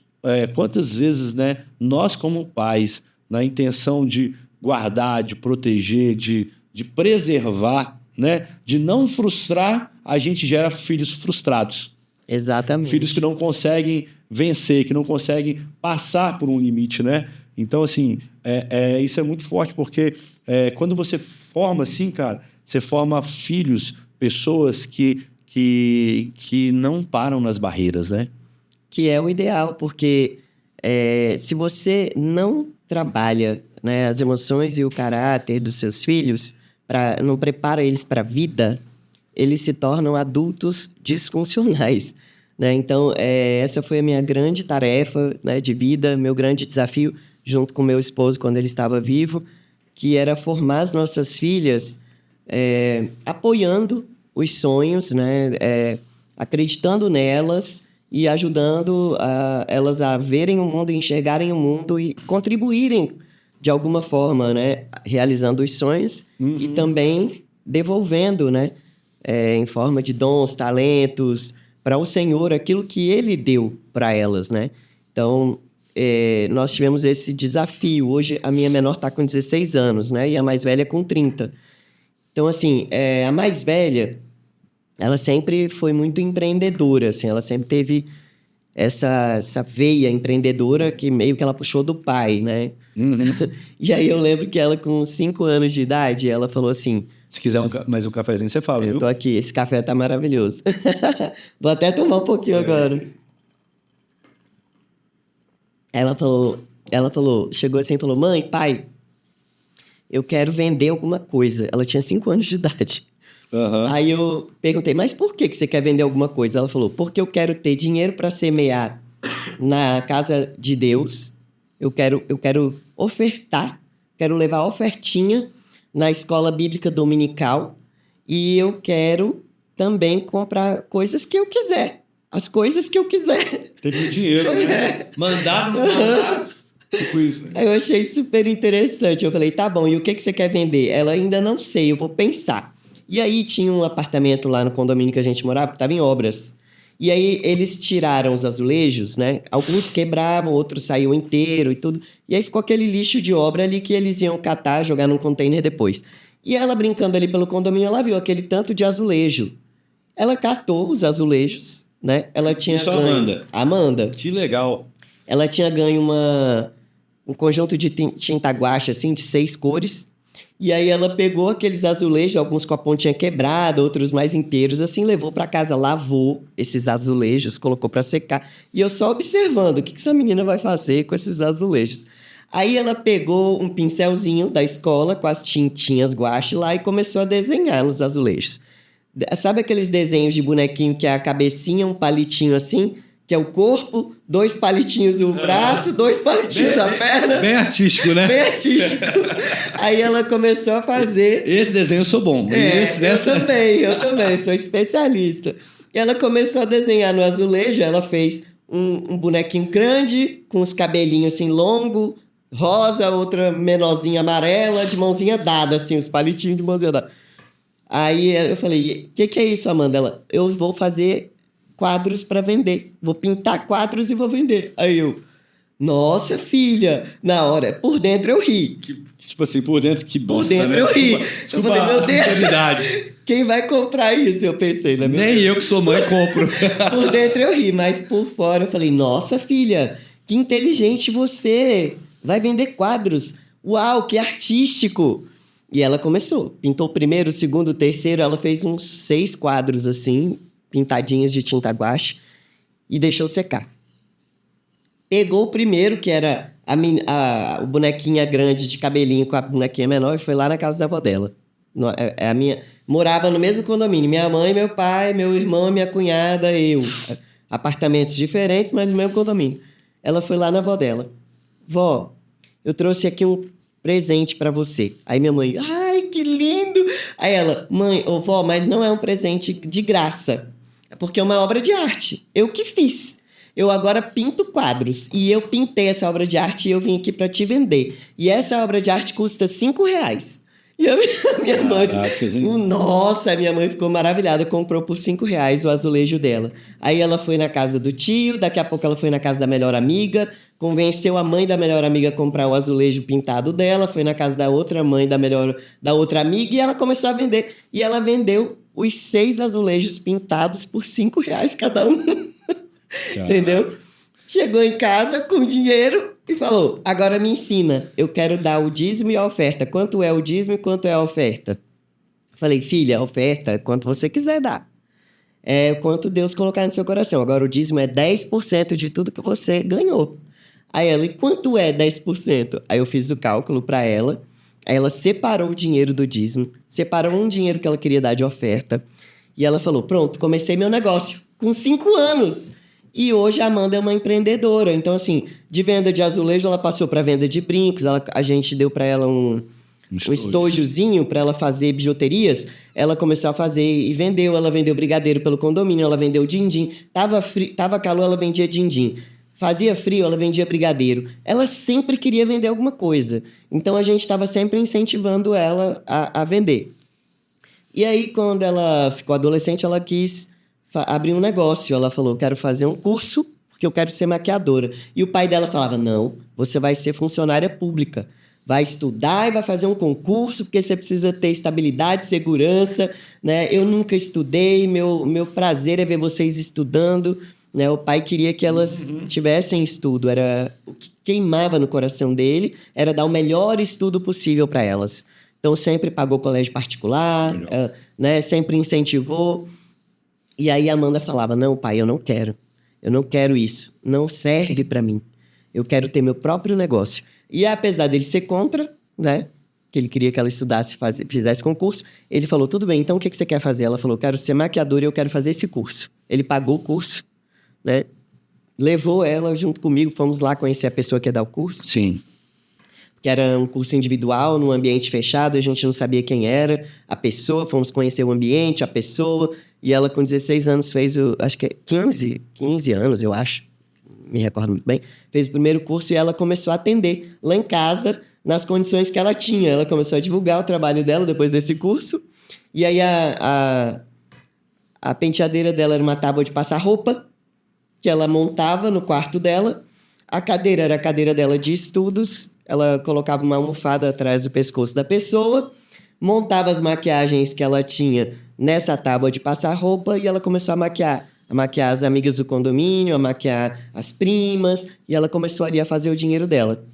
vezes, né, nós como pais, na intenção de guardar, de proteger, de preservar, né, de não frustrar, a gente gera filhos frustrados. Exatamente. Filhos que não conseguem vencer, que não conseguem passar por um limite, né? Então, assim, isso é muito forte, porque quando você forma assim, cara, você forma filhos, pessoas que não param nas barreiras, né? Que é o ideal, porque se você não trabalha, né, as emoções e o caráter dos seus filhos, não prepara eles para a vida, eles se tornam adultos disfuncionais, né? Então, essa foi a minha grande tarefa, né, de vida, meu grande desafio, junto com meu esposo quando ele estava vivo, que era formar as nossas filhas apoiando os sonhos, né, acreditando nelas e ajudando elas a verem o mundo, enxergarem o mundo e contribuírem de alguma forma, né? Realizando os sonhos e também devolvendo, né? Em forma de dons, talentos, para o Senhor, aquilo que Ele deu para elas, né? Então, nós tivemos esse desafio. Hoje, a minha menor está com 16 anos, né? E a mais velha com 30. Então, assim, a mais velha, ela sempre foi muito empreendedora, assim. Ela sempre teve essa veia empreendedora que meio que ela puxou do pai, né? E aí eu lembro que ela, com 5 anos de idade, ela falou assim... Se quiser mais um cafezinho, você fala, Eu viu? tô aqui, esse café tá maravilhoso. Vou até tomar um pouquinho agora. Ela falou, chegou assim e falou, mãe, pai, eu quero vender alguma coisa. Ela tinha 5 anos de idade. Aí eu perguntei, mas por que você quer vender alguma coisa? Ela falou, porque eu quero ter dinheiro para semear na casa de Deus. Eu quero ofertar, quero levar ofertinha na escola bíblica dominical e eu quero também comprar coisas que eu quiser. As coisas que eu quiser. Teve dinheiro, né? Mandar, não mandar. Tipo isso, né? Eu achei super interessante. Eu falei, tá bom, e o que você quer vender? Ela ainda não sei, eu vou pensar. E aí tinha um apartamento lá no condomínio que a gente morava que estava em obras. E aí eles tiraram os azulejos, né? Alguns quebravam, outros saíam inteiro e tudo. E aí ficou aquele lixo de obra ali que eles iam catar, jogar num container depois. E ela brincando ali pelo condomínio, ela viu aquele tanto de azulejo. Ela catou os azulejos, né? Ela tinha Isso, ganho... Amanda. Amanda. Que legal. Ela tinha ganho um conjunto de tinta guache, assim, de 6 cores. E aí ela pegou aqueles azulejos, alguns com a pontinha quebrada, outros mais inteiros, assim, levou para casa, lavou esses azulejos, colocou para secar. E eu só observando, o que essa menina vai fazer com esses azulejos? Aí ela pegou um pincelzinho da escola com as tintinhas guache lá e começou a desenhar nos azulejos. Sabe aqueles desenhos de bonequinho que é a cabecinha, um palitinho assim? Que é o corpo, 2 palitinhos o braço, 2 palitinhos a perna. Bem artístico, né? Bem artístico. Aí ela começou a fazer... Esse desenho eu sou bom. Eu também, sou especialista. E ela começou a desenhar no azulejo, ela fez um bonequinho grande, com os cabelinhos assim, longo, rosa, outra menorzinha amarela, de mãozinha dada, assim, os palitinhos de mãozinha dada. Aí eu falei, o que é isso, Amanda? Ela, eu vou fazer quadros para vender. Vou pintar quadros e vou vender. Aí eu, nossa, filha, na hora, por dentro eu ri. Tipo assim, por dentro, que bosta, por dentro né? eu ri. Desculpa, eu falei, meu Deus, sinceridade. Quem vai comprar isso? Eu pensei, né? Nem eu que sou mãe compro. Por dentro eu ri, mas por fora eu falei, nossa, filha, que inteligente você. Vai vender quadros. Uau, que artístico. E ela começou. Pintou o primeiro, o segundo, o terceiro. Ela fez uns 6 quadros assim, pintadinhos de tinta guache, e deixou secar. Pegou o primeiro, que era o bonequinha grande de cabelinho com a bonequinha menor, e foi lá na casa da avó dela. Morava no mesmo condomínio. Minha mãe, meu pai, meu irmão, minha cunhada, eu. Apartamentos diferentes, mas no mesmo condomínio. Ela foi lá na avó dela. Vó, eu trouxe aqui um presente pra você. Aí minha mãe, ai, que lindo! Aí ela, mãe, vó, mas não é um presente de graça. É porque é uma obra de arte. Eu que fiz. Eu agora pinto quadros. E eu pintei essa obra de arte e eu vim aqui pra te vender. E essa obra de arte custa R$5. E a minha mãe... Nossa, a minha mãe ficou maravilhada. Comprou por R$5 o azulejo dela. Aí ela foi na casa do tio. Daqui a pouco ela foi na casa da melhor amiga. Convenceu a mãe da melhor amiga a comprar o azulejo pintado dela. Foi na casa da outra mãe da outra amiga. E ela começou a vender. E ela vendeu os 6 azulejos pintados por R$5 cada um. Entendeu? Chegou em casa com dinheiro e falou, agora me ensina, eu quero dar o dízimo e a oferta. Quanto é o dízimo e quanto é a oferta? Falei, filha, a oferta é quanto você quiser dar. É quanto Deus colocar no seu coração. Agora o dízimo é 10% de tudo que você ganhou. Aí ela, e quanto é 10%? Aí eu fiz o cálculo para ela. Aí ela separou o dinheiro do dízimo, separou um dinheiro que ela queria dar de oferta. E ela falou, pronto, comecei meu negócio com 5 anos. E hoje a Amanda é uma empreendedora. Então, assim, de venda de azulejo, ela passou para venda de brincos. A gente deu para ela um estojozinho para ela fazer bijuterias, ela começou a fazer e vendeu. Ela vendeu brigadeiro pelo condomínio, ela vendeu din-din. Tava calor, ela vendia din-din. Fazia frio, ela vendia brigadeiro. Ela sempre queria vender alguma coisa. Então, a gente estava sempre incentivando ela a vender. E aí, quando ela ficou adolescente, ela quis abrir um negócio. Ela falou, quero fazer um curso, porque eu quero ser maquiadora. E o pai dela falava, não, você vai ser funcionária pública. Vai estudar e vai fazer um concurso, porque você precisa ter estabilidade, segurança, né? Eu nunca estudei, meu prazer é ver vocês estudando, né? O pai queria que elas tivessem estudo, era o que queimava no coração dele, era dar o melhor estudo possível para elas. Então, sempre pagou colégio particular, né? Sempre incentivou. E aí a Amanda falava, não, pai, eu não quero isso, não serve para mim, eu quero ter meu próprio negócio. E apesar dele ser contra, né, que ele queria que ela estudasse, fizesse concurso, ele falou, tudo bem, então o que você quer fazer? Ela falou, quero ser maquiadora e eu quero fazer esse curso. Ele pagou o curso, né, levou ela junto comigo, fomos lá conhecer a pessoa que ia dar o curso. Sim. Que era um curso individual, num ambiente fechado, a gente não sabia quem era a pessoa, fomos conhecer o ambiente, a pessoa, e ela com 16 anos fez, acho que 15 anos, eu acho, me recordo muito bem, fez o primeiro curso e ela começou a atender lá em casa, nas condições que ela tinha. Ela começou a divulgar o trabalho dela depois desse curso, e aí a penteadeira dela era uma tábua de passar roupa, que ela montava no quarto dela. A cadeira era a cadeira dela de estudos, ela colocava uma almofada atrás do pescoço da pessoa, montava as maquiagens que ela tinha nessa tábua de passar roupa e ela começou a maquiar as amigas do condomínio, a maquiar as primas, e ela começou ali a fazer o dinheiro dela.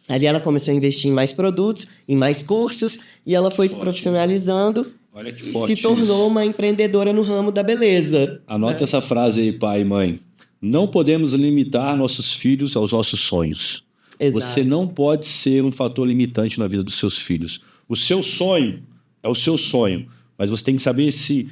Ali ela começou a investir em mais produtos, em mais cursos, e ela foi se profissionalizando. Olha que e forte se tornou isso. uma empreendedora no ramo da beleza. Anota essa frase aí, pai e mãe. Não podemos limitar nossos filhos aos nossos sonhos. Exato. Você não pode ser um fator limitante na vida dos seus filhos. O seu sonho é o seu sonho, mas você tem que saber se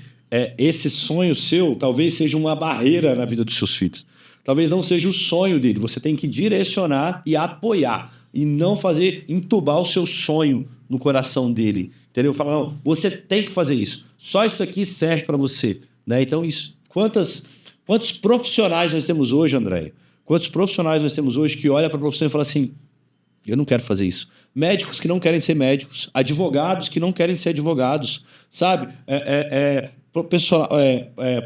esse sonho seu talvez seja uma barreira na vida dos seus filhos. Talvez não seja o sonho dele. Você tem que direcionar e apoiar e não fazer entubar o seu sonho no coração dele. Entendeu? Falar, não, você tem que fazer isso. Só isso aqui serve para você. Né? Então, isso, quantos profissionais nós temos hoje, Andréia? Quantos profissionais nós temos hoje que olham para a profissão e falam assim, eu não quero fazer isso. Médicos que não querem ser médicos, advogados que não querem ser advogados, sabe?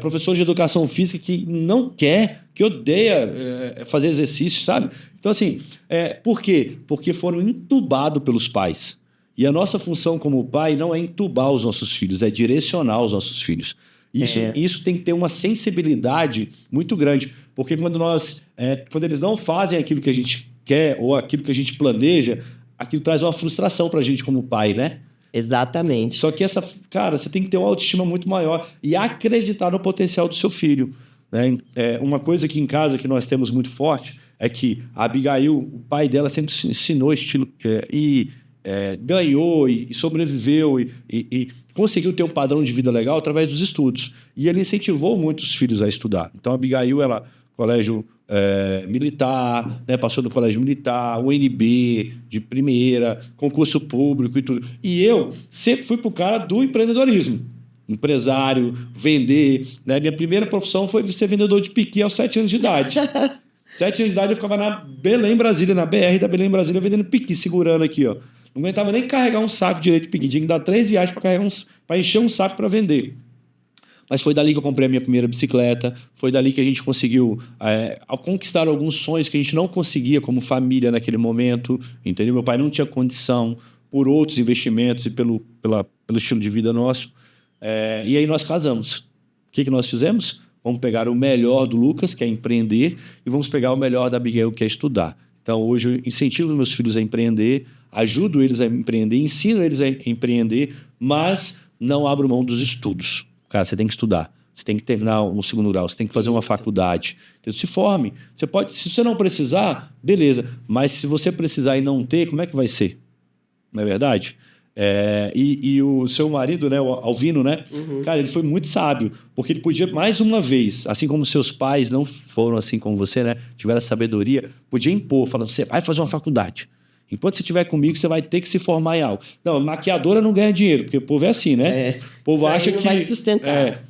Professor de educação física que não quer, que odeia fazer exercício, sabe? Então, assim, por quê? Porque foram entubados pelos pais. E a nossa função como pai não é entubar os nossos filhos, é direcionar os nossos filhos. Isso tem que ter uma sensibilidade muito grande, porque quando eles não fazem aquilo que a gente quer ou aquilo que a gente planeja, aquilo traz uma frustração pra gente como pai, né? Exatamente. Só que você tem que ter uma autoestima muito maior e acreditar no potencial do seu filho. Né? Uma coisa aqui em casa que nós temos muito forte é que a Abigail, o pai dela sempre ensinou estilo ganhou e sobreviveu e conseguiu ter um padrão de vida legal através dos estudos. E ele incentivou muitos filhos a estudar. Então, a Abigail, colégio militar, né, passou no colégio militar, UNB de primeira, concurso público e tudo. E eu sempre fui pro cara do empreendedorismo. Empresário, vender. Né? Minha primeira profissão foi ser vendedor de piqui aos 7 anos de idade. 7 anos de idade eu ficava na Belém, Brasília, na BR da Belém, Brasília, vendendo piqui, segurando aqui, ó. Não aguentava nem carregar um saco direito de piqui. Tinha que dar 3 viagens para encher um saco para vender. Mas foi dali que eu comprei a minha primeira bicicleta, foi dali que a gente conseguiu conquistar alguns sonhos que a gente não conseguia como família naquele momento, entendeu? Meu pai não tinha condição por outros investimentos e pelo estilo de vida nosso. E aí nós casamos. O que nós fizemos? Vamos pegar o melhor do Lucas, que é empreender, e vamos pegar o melhor da Abigail, que é estudar. Então, hoje eu incentivo os meus filhos a empreender, ajudo eles a empreender, ensino eles a empreender, mas não abro mão dos estudos. Cara, você tem que estudar, você tem que terminar um segundo grau, você tem que fazer uma faculdade. Então, se forme. Se você não precisar, beleza. Mas se você precisar e não ter, como é que vai ser? Não é verdade? E o seu marido, né, o Alvino, né? Uhum. Cara, ele foi muito sábio, porque ele podia, mais uma vez, assim como seus pais não foram assim como você, né? Tiveram a sabedoria, podia impor, falando, você vai fazer uma faculdade. Enquanto você estiver comigo, você vai ter que se formar em algo. Não, maquiadora não ganha dinheiro, porque o povo é assim, né? O povo acha não que... vai te sustentar.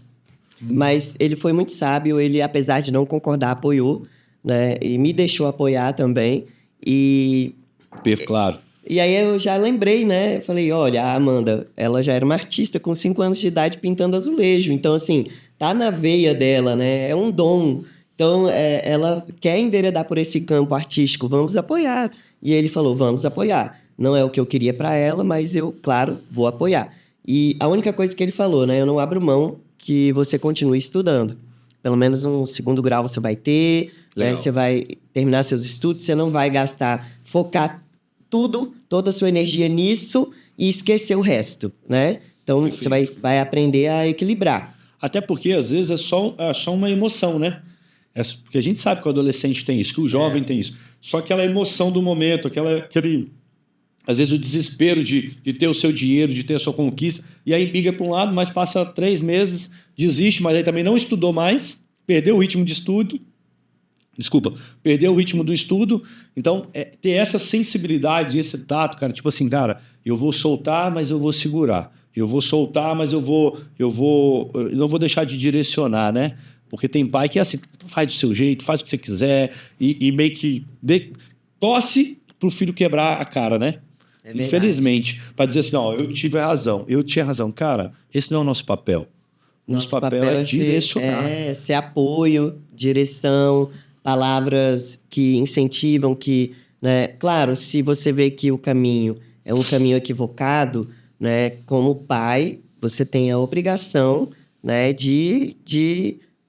Mas ele foi muito sábio, ele, apesar de não concordar, apoiou, né? E me deixou apoiar também. Claro. E aí eu já lembrei, né? Eu falei, olha, a Amanda, ela já era uma artista com 5 anos de idade pintando azulejo. Então, assim, tá na veia dela, né? É um dom. Então, ela quer enveredar por esse campo artístico, vamos apoiar. E ele falou, vamos apoiar. Não é o que eu queria para ela, mas eu, claro, vou apoiar. E a única coisa que ele falou, né? Eu não abro mão que você continue estudando. Pelo menos um 2º grau você vai ter, né? Você vai terminar seus estudos, você não vai focar toda a sua energia nisso e esquecer o resto, né? Então, você vai aprender a equilibrar. Até porque, às vezes, é só uma emoção, né? Porque a gente sabe que o adolescente tem isso, que o jovem tem isso. Só aquela emoção do momento, às vezes o desespero de ter o seu dinheiro, de ter a sua conquista, e aí migra para um lado, mas passa 3 meses, desiste, mas aí também não estudou mais, perdeu o ritmo de estudo, perdeu o ritmo do estudo. Então, ter essa sensibilidade, esse tato, cara, tipo assim, cara, eu vou soltar, mas eu vou segurar. Eu vou soltar, mas eu não vou deixar de direcionar, né? Porque tem pai que é assim, faz do seu jeito, faz o que você quiser e meio que torce pro filho quebrar a cara, né? Infelizmente, para dizer assim, não, eu tinha razão. Cara, esse não é o nosso papel. Nosso papel é direcionar. Ser apoio, direção, palavras que incentivam, né? Claro, se você vê que o caminho é um caminho equivocado, né? Como pai, você tem a obrigação, né? De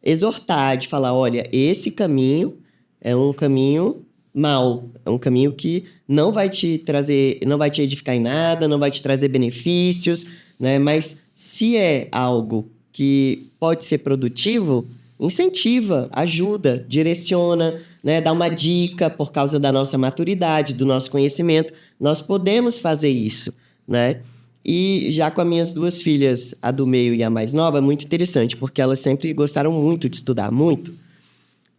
exortar, de falar, olha, esse caminho é um caminho mau, é um caminho que não vai te edificar em nada, não vai te trazer benefícios, né? Mas se é algo que pode ser produtivo, incentiva, ajuda, direciona, né? Dá uma dica por causa da nossa maturidade, do nosso conhecimento. Nós podemos fazer isso, né? E já com as minhas 2 filhas, a do meio e a mais nova, é muito interessante, porque elas sempre gostaram muito de estudar, muito.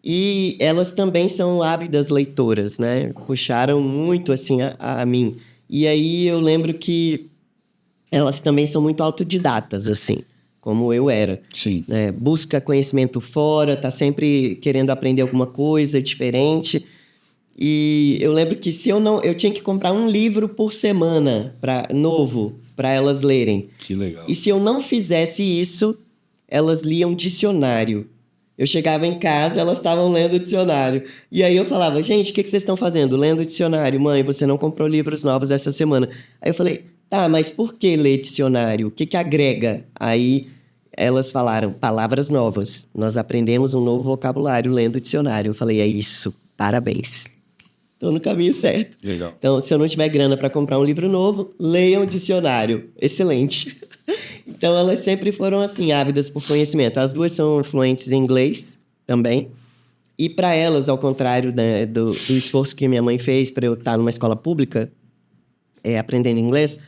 E elas também são ávidas leitoras, né? Puxaram muito, assim, a mim. E aí eu lembro que elas também são muito autodidatas, assim, como eu era. Sim. Né? Busca conhecimento fora, tá sempre querendo aprender alguma coisa diferente. E eu lembro que eu tinha que comprar um livro por semana novo para elas lerem. Que legal. E se eu não fizesse isso, elas liam dicionário. Eu chegava em casa, elas estavam lendo o dicionário. E aí eu falava, gente, o que vocês estão fazendo? Lendo o dicionário. Mãe, você não comprou livros novos essa semana. Aí eu falei, tá, mas por que ler dicionário? O que agrega? Aí elas falaram, palavras novas. Nós aprendemos um novo vocabulário lendo o dicionário. Eu falei, é isso, parabéns. Estou no caminho certo. Legal. Então, se eu não tiver grana para comprar um livro novo, leiam o dicionário. Excelente. Então, elas sempre foram, assim, ávidas por conhecimento. As 2 são fluentes em inglês também. E para elas, ao contrário, né, do esforço que minha mãe fez para eu estar numa escola pública, aprendendo inglês,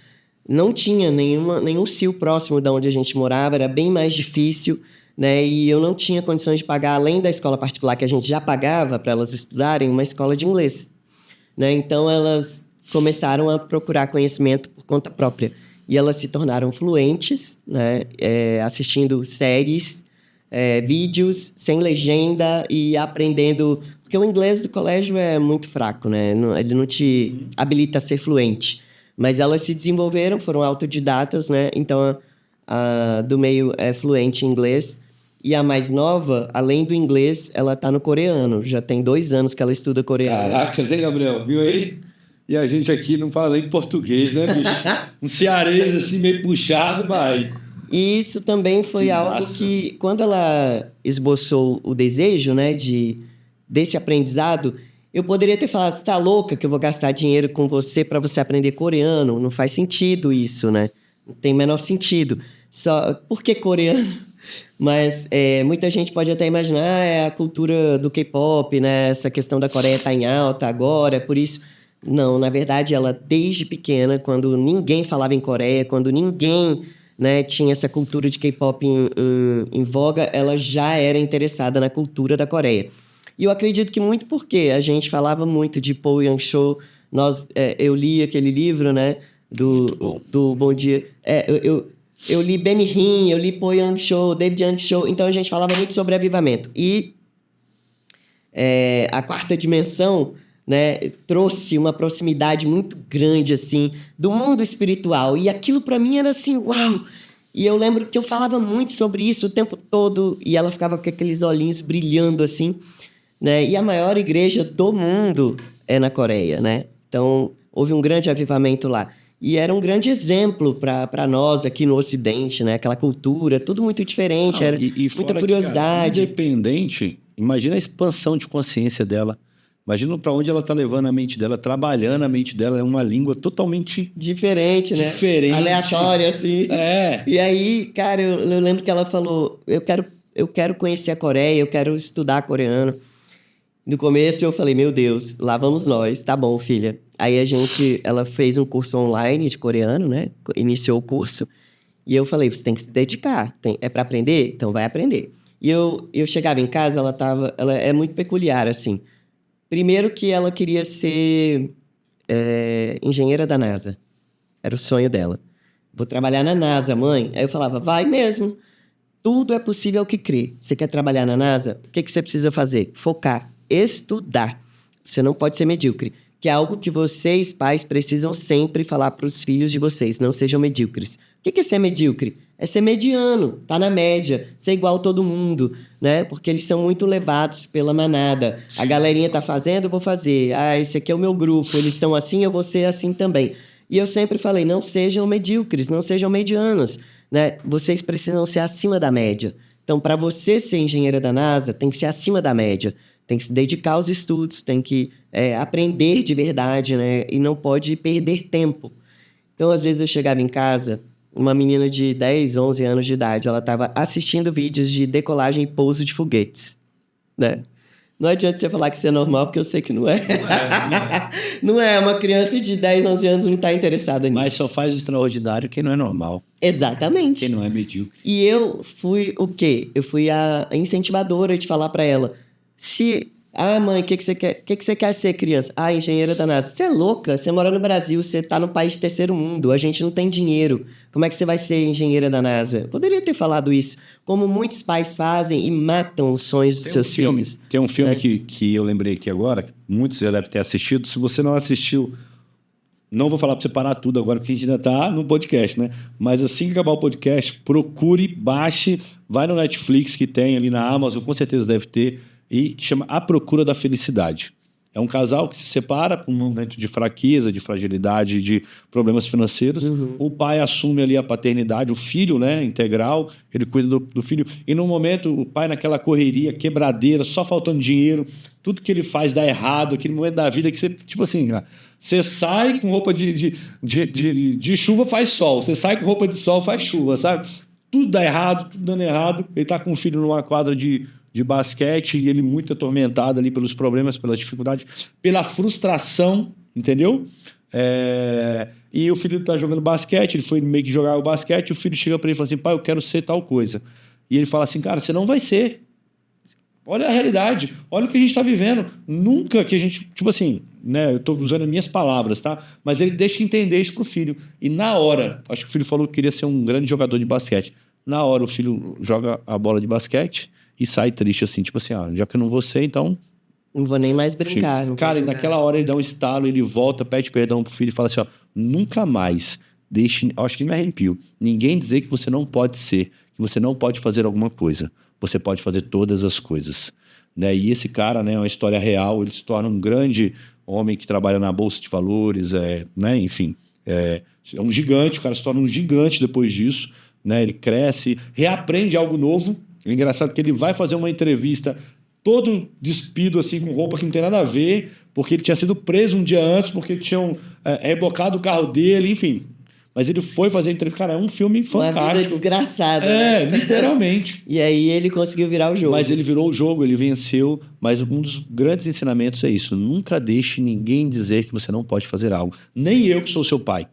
não tinha nenhum CIU próximo de onde a gente morava, era bem mais difícil, né? E eu não tinha condições de pagar, além da escola particular que a gente já pagava para elas estudarem, uma escola de inglês. Né? Então, elas começaram a procurar conhecimento por conta própria. E elas se tornaram fluentes, né? Assistindo séries, vídeos sem legenda e aprendendo... Porque o inglês do colégio é muito fraco, né? Ele não te habilita a ser fluente. Mas elas se desenvolveram, foram autodidatas, né? Então, a do meio é fluente em inglês. E a mais nova, além do inglês, ela tá no coreano. Já tem 2 anos que ela estuda coreano. Caracas, hein, Gabriel? Viu aí? E a gente aqui não fala nem português, né, bicho? Um cearês, assim, meio puxado, vai. E isso também foi algo massa. que, quando ela esboçou o desejo, né, desse aprendizado, eu poderia ter falado, você tá louca que eu vou gastar dinheiro com você para você aprender coreano? Não faz sentido isso, né? Não tem o menor sentido. Por que coreano? Mas muita gente pode até imaginar, é a cultura do K-pop, né? Essa questão da Coreia tá em alta agora, é por isso... Não, na verdade, ela desde pequena, quando ninguém falava em Coreia, quando ninguém, né, tinha essa cultura de K-pop em voga, ela já era interessada na cultura da Coreia. E eu acredito que muito porque a gente falava muito de Paul Yang-cho Eu li aquele livro, né? Do Bom Dia. Eu li Benny Hinn, eu li Paul Young Cho, David Young Cho. Então a gente falava muito sobre avivamento. E a quarta dimensão, né, trouxe uma proximidade muito grande, assim, do mundo espiritual. E aquilo para mim era assim, uau! E eu lembro que eu falava muito sobre isso o tempo todo, e ela ficava com aqueles olhinhos brilhando, assim, né? E a maior igreja do mundo é na Coreia, né? Então, houve um grande avivamento lá. E era um grande exemplo para nós aqui no Ocidente, né? Aquela cultura, tudo muito diferente, era muita curiosidade. Que, cara, independente, imagina a expansão de consciência dela. Imagina para onde ela está levando a mente dela, trabalhando a mente dela, é uma língua totalmente diferente, né? Diferente. Aleatória, assim. É. E aí, cara, eu lembro que ela falou, eu quero conhecer a Coreia, eu quero estudar coreano. No começo eu falei, meu Deus, lá vamos nós, tá bom, filha. Aí ela fez um curso online de coreano, né? Iniciou o curso. E eu falei, você tem que se dedicar. É para aprender? Então vai aprender. E eu chegava em casa, ela é muito peculiar, assim. Primeiro que ela queria ser engenheira da NASA. Era o sonho dela. Vou trabalhar na NASA, mãe. Aí eu falava, vai mesmo. Tudo é possível que crê. Você quer trabalhar na NASA? O que você precisa fazer? Focar, estudar. Você não pode ser medíocre. Que é algo que vocês, pais, precisam sempre falar para os filhos de vocês. Não sejam medíocres. O que é ser medíocre? É ser mediano, tá na média, ser igual a todo mundo, né? Porque eles são muito levados pela manada. A galerinha tá fazendo, eu vou fazer. Ah, esse aqui é o meu grupo, eles estão assim, eu vou ser assim também. E eu sempre falei, não sejam medíocres, não sejam medianos, né? Vocês precisam ser acima da média. Então, para você ser engenheira da NASA, tem que ser acima da média. Tem que se dedicar aos estudos, tem que aprender de verdade, né? E não pode perder tempo. Então, às vezes eu chegava em casa, uma menina de 10, 11 anos de idade, ela estava assistindo vídeos de decolagem e pouso de foguetes, né? Não adianta você falar que isso é normal, porque eu sei que não é. Não é. Uma criança de 10, 11 anos não está interessada nisso. Mas só faz o extraordinário quem não é normal. Exatamente. Quem não é medíocre. E eu fui o quê? Eu fui a incentivadora de falar para ela, mãe, o que você quer? O que você quer ser, criança? Engenheira da NASA. Você é louca? Você mora no Brasil, você tá num país de terceiro mundo, a gente não tem dinheiro. Como é que você vai ser engenheira da NASA? Eu poderia ter falado isso, como muitos pais fazem e matam os sonhos dos seus filhos. Tem um filme que eu lembrei aqui agora, que muitos já devem ter assistido. Se você não assistiu, não vou falar para você parar tudo agora, porque a gente ainda tá no podcast, né? Mas assim que acabar o podcast, procure, baixe, vai no Netflix que tem ali na Amazon, com certeza deve ter, e que chama A Procura da Felicidade. É um casal que se separa por um momento de fraqueza, de fragilidade, de problemas financeiros. Uhum. O pai assume ali a paternidade, o filho, né, integral, ele cuida do filho. E no momento, o pai naquela correria, quebradeira, só faltando dinheiro, tudo que ele faz dá errado, aquele momento da vida que você, tipo assim, você sai com roupa de chuva, faz sol. Você sai com roupa de sol, faz chuva, sabe? Tudo dá errado, tudo dando errado. Ele tá com o filho numa quadra de basquete e ele muito atormentado ali pelos problemas, pelas dificuldades, pela frustração, entendeu? E o filho tá jogando basquete, ele foi meio que jogar o basquete, e o filho chega para ele e fala assim, pai, eu quero ser tal coisa. E ele fala assim, cara, você não vai ser. Olha a realidade, olha o que a gente está vivendo. Nunca que a gente, tipo assim, né? Eu estou usando as minhas palavras, tá? Mas ele deixa entender isso pro filho. E na hora, acho que o filho falou que queria ser um grande jogador de basquete. Na hora o filho joga a bola de basquete e sai triste assim, tipo assim, já que eu não vou ser, então... Não vou nem mais brincar. Cara, e naquela hora ele dá um estalo, ele volta, pede perdão pro filho e fala assim, nunca mais deixe, acho que ele me arrepio, ninguém dizer que você não pode ser, que você não pode fazer alguma coisa. Você pode fazer todas as coisas, né? E esse cara, né, é uma história real, ele se torna um grande homem que trabalha na Bolsa de Valores, né? Enfim, é um gigante, o cara se torna um gigante depois disso, né? Ele cresce, reaprende algo novo. É engraçado que ele vai fazer uma entrevista todo despido, assim, com roupa que não tem nada a ver, porque ele tinha sido preso um dia antes, porque tinham rebocado o carro dele, enfim... Mas ele foi fazer a entrevista. Cara, é um filme fantástico. Uma vida desgraçada, né? Literalmente. E aí ele conseguiu virar o jogo. Mas ele virou o jogo, ele venceu. Mas um dos grandes ensinamentos é isso. Nunca deixe ninguém dizer que você não pode fazer algo. Nem eu que sou seu pai.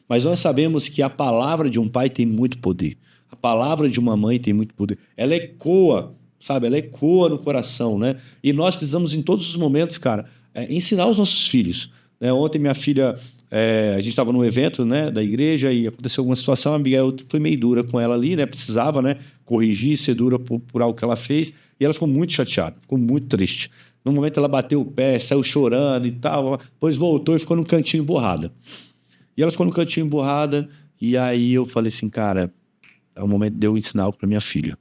Mas nós sabemos que a palavra de um pai tem muito poder. A palavra de uma mãe tem muito poder. Ela ecoa, sabe? Ela ecoa no coração, né? E nós precisamos, em todos os momentos, cara, ensinar os nossos filhos. né? Ontem minha filha, a gente estava num evento, né, da igreja e aconteceu alguma situação, a Abigail foi meio dura com ela ali, né? Precisava, né, corrigir, ser dura por algo que ela fez. E ela ficou muito chateada, ficou muito triste. No momento ela bateu o pé, saiu chorando e tal, depois voltou e ficou num cantinho emburrada. E ela ficou no cantinho emburrada, e aí eu falei assim, cara, é o momento de eu ensinar algo pra minha filha.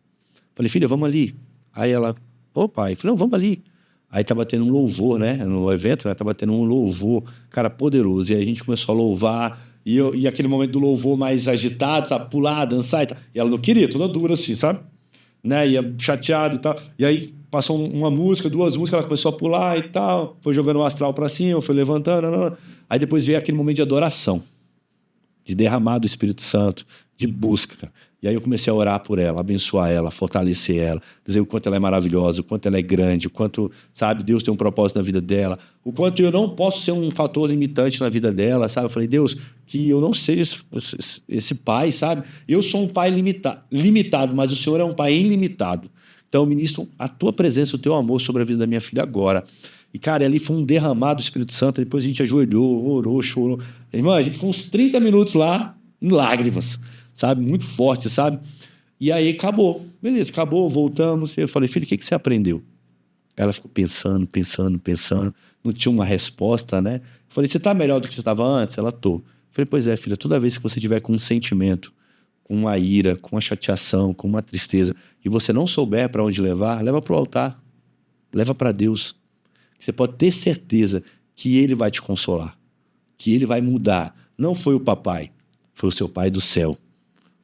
Falei, filha, vamos ali. Aí ela, pô, pai, falei, não, vamos ali. Aí tava tendo um louvor, né, no evento, né, tava tendo um louvor, cara, poderoso. E aí a gente começou a louvar, e aquele momento do louvor mais agitado, sabe, pular, dançar e tal. E ela não queria, toda dura assim, sabe? Né, ia chateado e tal. E aí passou uma música, 2 músicas, ela começou a pular e tal, foi jogando o astral pra cima, foi levantando, não. Aí depois veio aquele momento de adoração, de derramar do Espírito Santo, de busca, cara. E aí eu comecei a orar por ela, abençoar ela, fortalecer ela, dizer o quanto ela é maravilhosa, o quanto ela é grande, o quanto, sabe, Deus tem um propósito na vida dela, o quanto eu não posso ser um fator limitante na vida dela, sabe? Eu falei, Deus, que eu não seja esse pai, sabe? Eu sou um pai limitado, mas o Senhor é um pai ilimitado. Então eu ministro a tua presença, o teu amor sobre a vida da minha filha agora. E, cara, ali foi um derramado do Espírito Santo, depois a gente ajoelhou, orou, chorou. Irmã, a gente ficou uns 30 minutos lá, em lágrimas, sabe? Muito forte, sabe? E aí acabou. Beleza, acabou, voltamos. Eu falei, filho, o que você aprendeu? Ela ficou pensando. Não tinha uma resposta, né? Eu falei, você tá melhor do que você estava antes? Ela, tô. Eu falei, pois é, filha, toda vez que você tiver com um sentimento, com uma ira, com uma chateação, com uma tristeza, e você não souber para onde levar, leva para o altar. Leva para Deus. Você pode ter certeza que Ele vai te consolar, que Ele vai mudar. Não foi o papai, foi o seu pai do céu.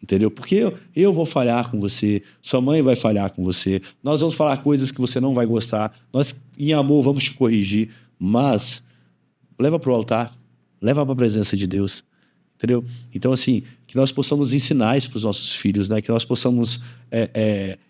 Entendeu? Porque eu vou falhar com você, sua mãe vai falhar com você, nós vamos falar coisas que você não vai gostar, nós, em amor, vamos te corrigir, mas leva para o altar, leva para a presença de Deus. Entendeu? Então, assim, que nós possamos ensinar isso para os nossos filhos, né? Que nós possamos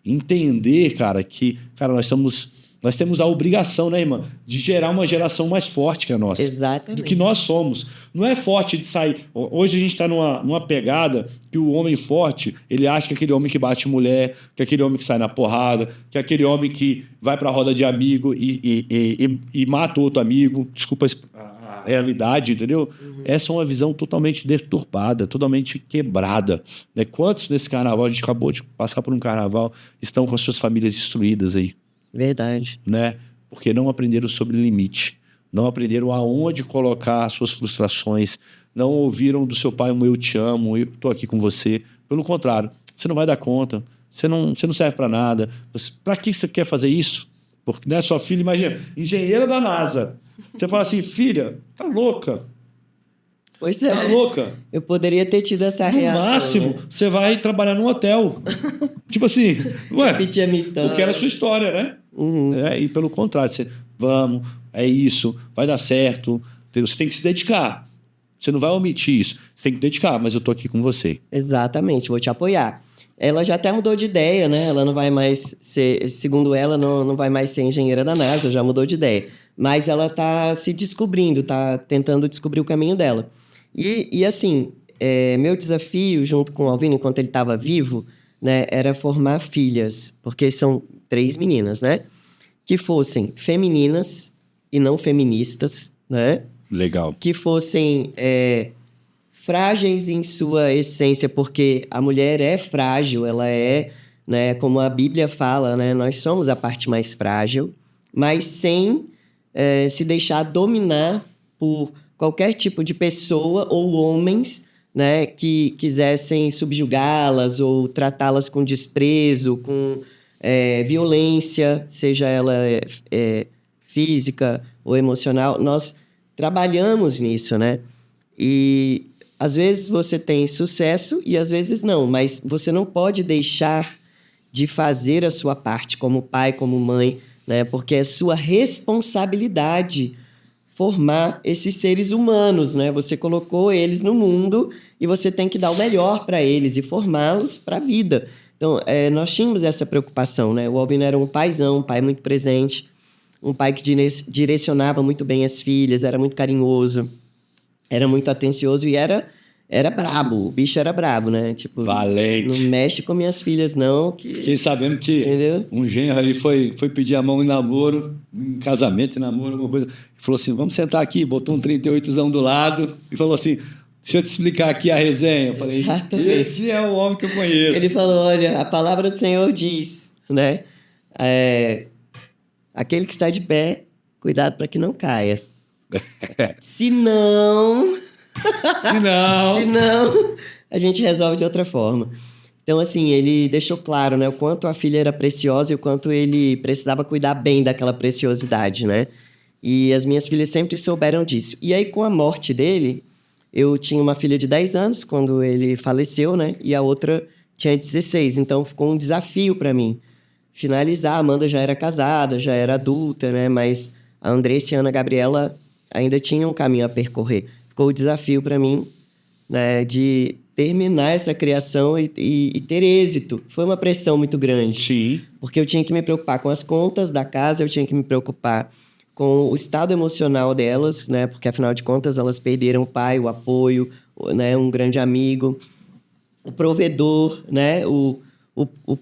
entender, cara, que, cara, nós temos a obrigação, né, irmã, de gerar uma geração mais forte que a nossa. Exatamente. Do que nós somos. Não é forte de sair. Hoje a gente está numa pegada que o homem forte, ele acha que é aquele homem que bate mulher, que é aquele homem que sai na porrada, que é aquele homem que vai para a roda de amigo e mata outro amigo. Desculpa a realidade, entendeu? Essa é uma visão totalmente deturpada, totalmente quebrada. Né? Quantos nesse carnaval, a gente acabou de passar por um carnaval, estão com as suas famílias destruídas aí? Verdade. Né? Porque não aprenderam sobre limite, não aprenderam aonde colocar as suas frustrações, não ouviram do seu pai um eu te amo, eu estou aqui com você. Pelo contrário, você não vai dar conta, você não serve para nada. Para que você quer fazer isso? Porque, né, sua filha, imagina, engenheira da NASA. Você fala assim, filha, tá louca. Pois é. Tá louca. Eu poderia ter tido essa reação. No máximo, né? você vai trabalhar num hotel. Tipo assim, ué, Repetir a minha história. porque era a sua história, né? E pelo contrário, você, vamos, é isso, vai dar certo. Entendeu? Você tem que se dedicar. Você não vai omitir isso. Você tem que dedicar, mas eu tô aqui com você. Exatamente, vou te apoiar. Ela já até mudou de ideia, né? Ela não vai mais ser, segundo ela, não vai mais ser engenheira da NASA, já mudou de ideia. Mas ela tá se descobrindo, tá tentando descobrir o caminho dela. E assim, meu desafio, junto com o Alvino, enquanto ele estava vivo, né, era formar filhas, porque são 3 meninas, né? Que fossem femininas e não feministas, né? Legal. Que fossem frágeis em sua essência, porque a mulher é frágil, ela é, né, como a Bíblia fala, né, nós somos a parte mais frágil, mas sem se deixar dominar por qualquer tipo de pessoa ou homens, né, que quisessem subjugá-las ou tratá-las com desprezo, com violência, seja ela física ou emocional. Nós trabalhamos nisso, né? E às vezes você tem sucesso e às vezes não, mas você não pode deixar de fazer a sua parte como pai, como mãe, né? Porque é sua responsabilidade formar esses seres humanos, né? Você colocou eles no mundo e você tem que dar o melhor para eles e formá-los para a vida. Então, nós tínhamos essa preocupação, né? O Alvino era um paizão, um pai muito presente, um pai que direcionava muito bem as filhas, era muito carinhoso, era muito atencioso e era era brabo, o bicho era brabo, né? Tipo, Valente. não mexe com minhas filhas, não. Fiquei sabendo que Entendeu? um genro ali foi pedir a mão em namoro, em casamento, em namoro, alguma coisa. Falou assim, vamos sentar aqui, botou um 38zão do lado e falou assim, deixa eu te explicar aqui a resenha. Eu falei, Exatamente. esse é o homem que eu conheço. Ele falou, olha, a palavra do Senhor diz, né? Aquele que está de pé, cuidado para que não caia. Se não, Se não... a gente resolve de outra forma. Então, assim, ele deixou claro, né, o quanto a filha era preciosa e o quanto ele precisava cuidar bem daquela preciosidade, né? E as minhas filhas sempre souberam disso. E aí, com a morte dele, eu tinha uma filha de 10 anos quando ele faleceu, né? E a outra tinha 16. Então, ficou um desafio para mim finalizar. A Amanda já era casada, já era adulta, né? Mas a Andressa e a Ana Gabriela ainda tinham um caminho a percorrer. Ficou o desafio para mim, né, de terminar essa criação e ter êxito. Foi uma pressão muito grande. Sim. Porque eu tinha que me preocupar com as contas da casa, eu tinha que me preocupar com o estado emocional delas, né? Porque, afinal de contas, elas perderam o pai, o apoio, né? Um grande amigo, o provedor, né? O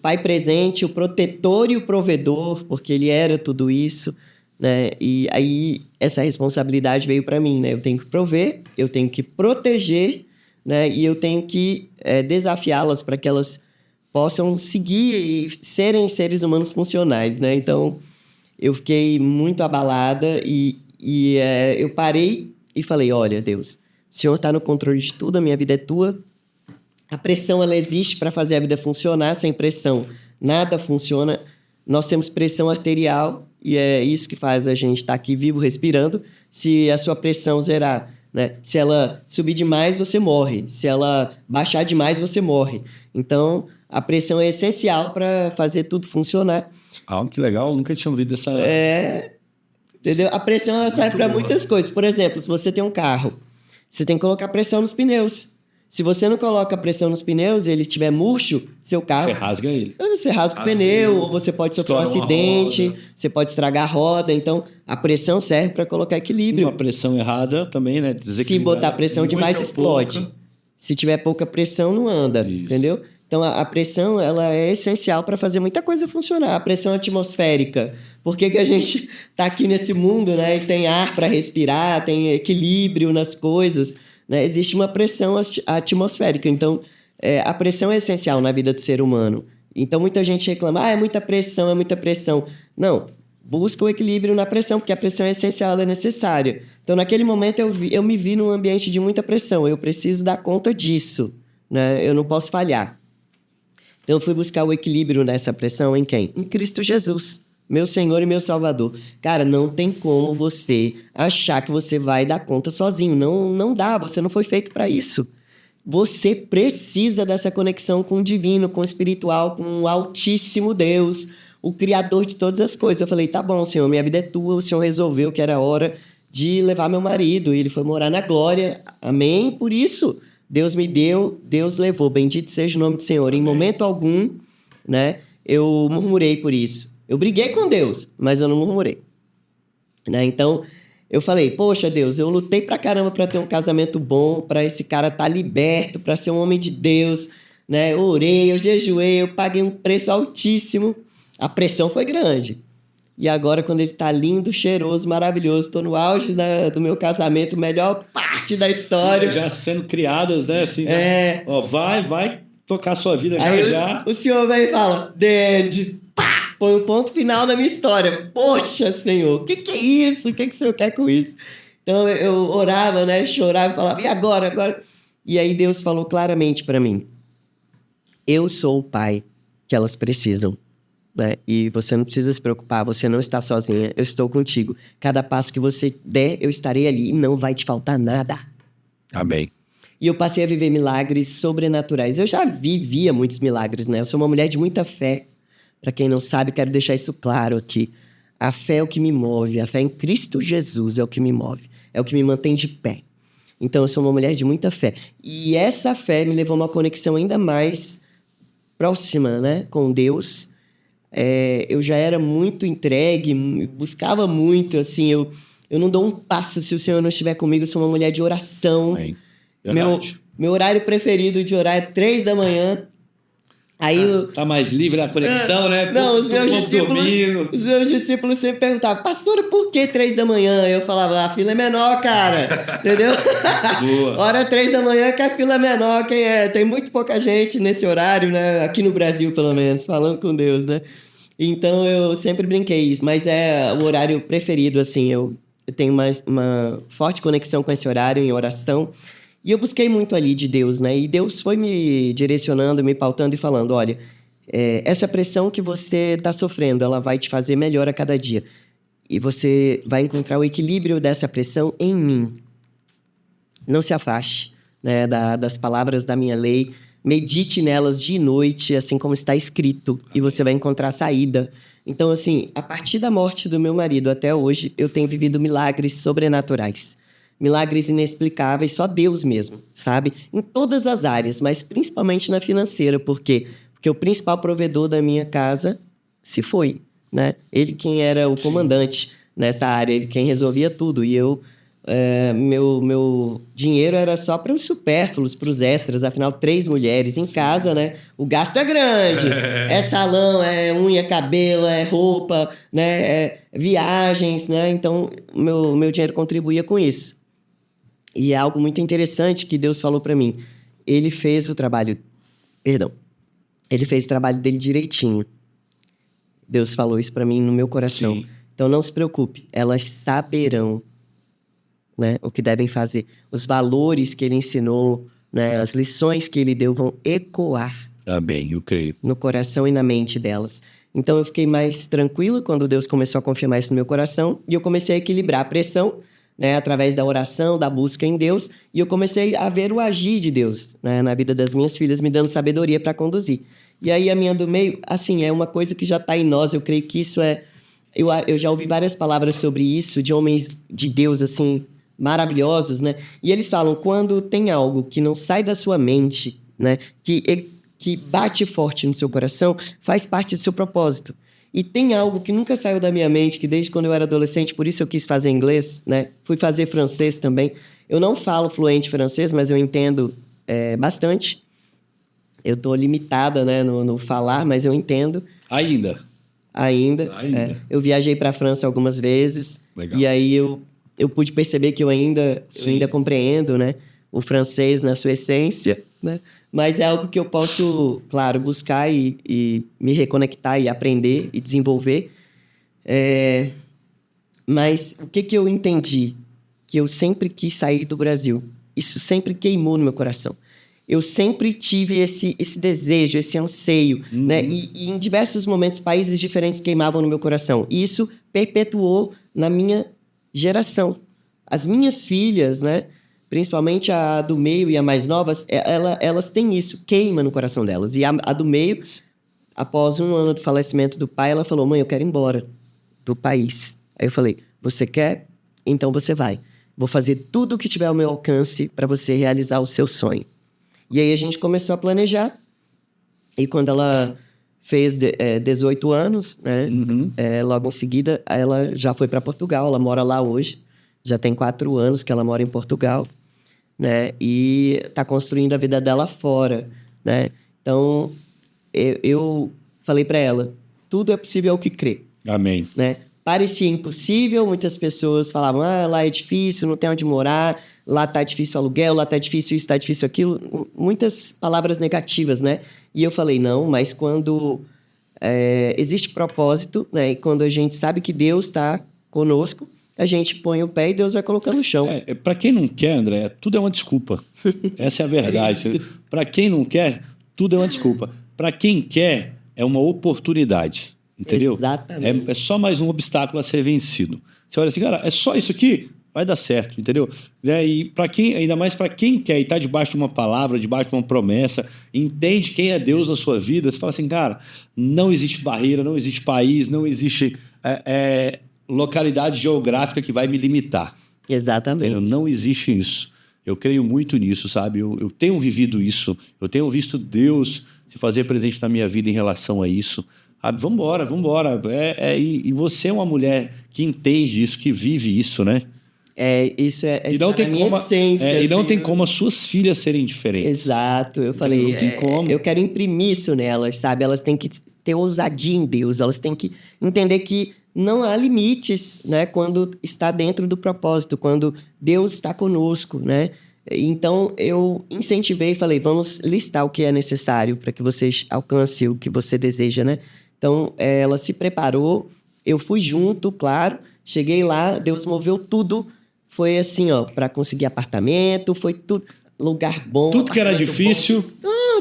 pai presente, o protetor e o provedor, porque ele era tudo isso, né? E aí essa responsabilidade veio para mim, né? Eu tenho que prover, eu tenho que proteger, né? E eu tenho que desafiá-las para que elas possam seguir e serem seres humanos funcionais, né? Então, eu fiquei muito abalada e eu parei e falei, olha, Deus, o Senhor está no controle de tudo, a minha vida é tua. A pressão, ela existe para fazer a vida funcionar. Sem pressão, nada funciona. Nós temos pressão arterial e é isso que faz a gente estar aqui vivo, respirando. Se a sua pressão zerar, né? Se ela subir demais, você morre. Se ela baixar demais, você morre. Então, a pressão é essencial para fazer tudo funcionar. Ah, que legal. Nunca tinha ouvido essa... Entendeu? A pressão, ela serve para muitas coisas. Por exemplo, se você tem um carro, você tem que colocar pressão nos pneus. Se você não coloca pressão nos pneus e ele estiver murcho, seu carro... Você rasga ele. Você rasga o pneu, ou você pode sofrer um acidente, você pode estragar a roda. Então, a pressão serve para colocar equilíbrio. Uma pressão errada também, né? Se botar pressão demais, explode. Pouca. Se tiver pouca pressão, não anda, entendeu? Então, a pressão, ela é essencial para fazer muita coisa funcionar. A pressão atmosférica. Por que a gente está aqui nesse mundo, né? E tem ar para respirar, tem equilíbrio nas coisas... Né? Existe uma pressão atmosférica, então a pressão é essencial na vida do ser humano. Então muita gente reclama, é muita pressão, é muita pressão. Não, busca o equilíbrio na pressão, porque a pressão é essencial, ela é necessária. Então naquele momento eu me vi num ambiente de muita pressão, eu preciso dar conta disso, né? Eu não posso falhar. Então eu fui buscar o equilíbrio nessa pressão em quem? Em Cristo Jesus. Meu Senhor e meu Salvador. Cara, não tem como você achar que você vai dar conta sozinho. Não dá, você não foi feito para isso. Você precisa dessa conexão com o divino, com o espiritual, com o Altíssimo Deus, o Criador de todas as coisas. Eu falei, tá bom, Senhor, minha vida é tua, o Senhor resolveu que era hora de levar meu marido, e ele foi morar na glória. Amém? Por isso, Deus me deu, Deus levou. Bendito seja o nome do Senhor. Em momento algum, né, eu murmurei por isso. Eu briguei com Deus, mas eu não murmurei. Né? Então, eu falei, poxa, Deus, eu lutei pra caramba pra ter um casamento bom, pra esse cara estar liberto, pra ser um homem de Deus. Né? Eu orei, eu jejuei, eu paguei um preço altíssimo. A pressão foi grande. E agora, quando ele tá lindo, cheiroso, maravilhoso, tô no auge do meu casamento, melhor parte da história. Já sendo criadas, né? Assim, ó, vai tocar sua vida já. O senhor vem e fala, Dende, pá! Põe um ponto final na minha história. Poxa, Senhor, o que é isso? O que o Senhor quer com isso? Então, eu orava, né? Chorava e falava, e agora? E aí Deus falou claramente para mim, eu sou o pai que elas precisam. Né? E você não precisa se preocupar, você não está sozinha, eu estou contigo. Cada passo que você der, eu estarei ali e não vai te faltar nada. Amém. E eu passei a viver milagres sobrenaturais. Eu já vivia muitos milagres, né? Eu sou uma mulher de muita fé. Para quem não sabe, quero deixar isso claro aqui. A fé é o que me move, a fé em Cristo Jesus é o que me move, é o que me mantém de pé. Então, eu sou uma mulher de muita fé. E essa fé me levou a uma conexão ainda mais próxima, né, com Deus. Eu já era muito entregue, buscava muito, assim, eu não dou um passo se o Senhor não estiver comigo, eu sou uma mulher de oração. Meu horário preferido de orar é 3 da manhã. Aí Tá mais livre a conexão, né? Não, os meus dormindo. discípulos sempre perguntavam, pastora, por que 3 da manhã? Eu falava, a fila é menor, cara. Entendeu? Boa. Hora 3 da manhã que a fila é menor, quem é? Tem muito pouca gente nesse horário, né? Aqui no Brasil, pelo menos, falando com Deus, né? Então eu sempre brinquei isso, mas é o horário preferido, assim. Eu tenho uma forte conexão com esse horário em oração. E eu busquei muito ali de Deus, né? E Deus foi me direcionando, me pautando e falando, olha, essa pressão que você está sofrendo, ela vai te fazer melhor a cada dia. E você vai encontrar o equilíbrio dessa pressão em mim. Não se afaste, né, das palavras da minha lei. Medite nelas de noite, assim como está escrito. E você vai encontrar saída. Então, assim, a partir da morte do meu marido até hoje, eu tenho vivido milagres sobrenaturais. Milagres inexplicáveis, só Deus mesmo, sabe? Em todas as áreas, mas principalmente na financeira. Por quê? Porque o principal provedor da minha casa se foi, né? Ele quem era o comandante nessa área, ele quem resolvia tudo. E eu, meu dinheiro era só para os supérfluos, para os extras. Afinal, 3 mulheres em casa, né? O gasto é grande. É salão, é unha, cabelo, é roupa, né? É viagens, né? Então, meu dinheiro contribuía com isso. E é algo muito interessante que Deus falou para mim. Ele fez o trabalho dele direitinho. Deus falou isso para mim no meu coração. Sim. Então não se preocupe, elas saberão, né, o que devem fazer. Os valores que ele ensinou, né, as lições que ele deu vão ecoar. Amém, eu creio. No coração e na mente delas. Então eu fiquei mais tranquilo quando Deus começou a confirmar isso no meu coração e eu comecei a equilibrar a pressão, né, através da oração, da busca em Deus, e eu comecei a ver o agir de Deus, né, na vida das minhas filhas, me dando sabedoria para conduzir. E aí a minha do meio, assim, é uma coisa que já está em nós, eu creio que isso é... Eu já ouvi várias palavras sobre isso, de homens de Deus, assim, maravilhosos, né? E eles falam, quando tem algo que não sai da sua mente, né, que bate forte no seu coração, faz parte do seu propósito. E tem algo que nunca saiu da minha mente, que desde quando eu era adolescente, por isso eu quis fazer inglês, né? Fui fazer francês também. Eu não falo fluente francês, mas eu entendo bastante. Eu tô limitada, né, no falar, mas eu entendo. Ainda. Eu viajei para a França algumas vezes. Legal. E aí eu pude perceber que eu ainda compreendo, né, o francês na sua essência, né? Mas é algo que eu posso, claro, buscar e me reconectar e aprender e desenvolver. Mas o que eu entendi? Que eu sempre quis sair do Brasil. Isso sempre queimou no meu coração. Eu sempre tive esse desejo, esse anseio, né? E em diversos momentos, países diferentes queimavam no meu coração. E isso perpetuou na minha geração. As minhas filhas, né? Principalmente a do meio e a mais nova, elas têm isso, queima no coração delas. E a do meio, após 1 ano do falecimento do pai, ela falou, mãe, eu quero ir embora do país. Aí eu falei, você quer? Então você vai. Vou fazer tudo o que tiver ao meu alcance para você realizar o seu sonho. E aí a gente começou a planejar. E quando ela fez 18 anos, né, logo em seguida, ela já foi para Portugal. Ela mora lá hoje. Já tem 4 anos que ela mora em Portugal, né? E está construindo a vida dela fora, né? Então, eu falei para ela, tudo é possível ao que crê. Amém. Né? Parecia impossível, muitas pessoas falavam, lá é difícil, não tem onde morar, lá tá difícil o aluguel, lá tá difícil isso, tá difícil aquilo, muitas palavras negativas, né? E eu falei, não, mas quando existe propósito, né? E quando a gente sabe que Deus está conosco, a gente põe o pé e Deus vai colocando no chão. Para quem não quer, André, tudo é uma desculpa. Essa é a verdade. Para quem não quer, tudo é uma desculpa. Para quem quer, é uma oportunidade. Entendeu? Exatamente. É só mais um obstáculo a ser vencido. Você olha assim, cara, é só isso aqui? Vai dar certo, entendeu? E para quem, ainda mais para quem quer e tá debaixo de uma palavra, debaixo de uma promessa, entende quem é Deus na sua vida, você fala assim, cara, não existe barreira, não existe país, não existe localidade geográfica que vai me limitar. Exatamente. Entendeu? Não existe isso. Eu creio muito nisso, sabe? Eu tenho vivido isso, eu tenho visto Deus se fazer presente na minha vida em relação a isso. Vambora. E você é uma mulher que entende isso, que vive isso, né? Isso E não tem na minha como, essência. e não assim, tem como as suas filhas serem diferentes. Exato, eu falei, Não tem como. eu quero imprimir isso nelas, sabe? Elas têm que ter ousadia em Deus, elas têm que entender que não há limites, né? Quando está dentro do propósito, quando Deus está conosco, né? Então, eu incentivei e falei, vamos listar o que é necessário para que você alcance o que você deseja, né? Então, ela se preparou, eu fui junto, claro, cheguei lá, Deus moveu tudo, foi assim, ó, para conseguir apartamento, foi tudo, lugar bom. Tudo que era difícil.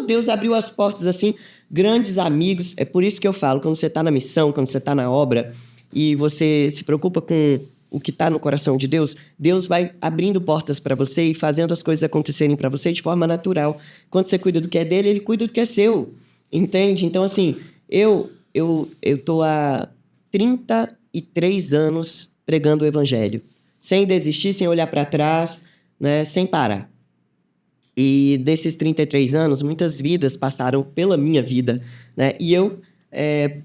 Deus abriu as portas assim, grandes amigos. É por isso que eu falo, quando você está na missão, quando você está na obra e você se preocupa com o que está no coração de Deus, Deus vai abrindo portas para você e fazendo as coisas acontecerem para você de forma natural. Quando você cuida do que é dele, ele cuida do que é seu. Entende? Então, assim, eu tô há 33 anos pregando o evangelho, sem desistir, sem olhar para trás, né, sem parar. E desses 33 anos, muitas vidas passaram pela minha vida, né? E eu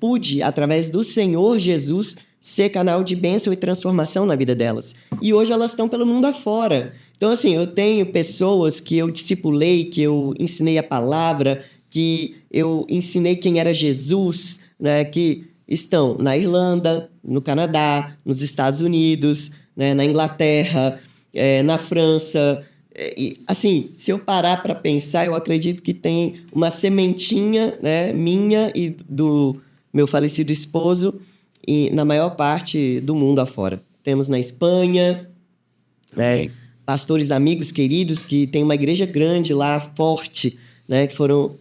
pude, através do Senhor Jesus, ser canal de bênção e transformação na vida delas. E hoje elas estão pelo mundo afora. Então, assim, eu tenho pessoas que eu discipulei, que eu ensinei a palavra, que eu ensinei quem era Jesus, né? Que estão na Irlanda, no Canadá, nos Estados Unidos, né? Na Inglaterra, na França. Assim, se eu parar para pensar, eu acredito que tem uma sementinha, né, minha e do meu falecido esposo na maior parte do mundo afora. Temos na Espanha, né, pastores amigos queridos que tem uma igreja grande lá, forte, né, que foram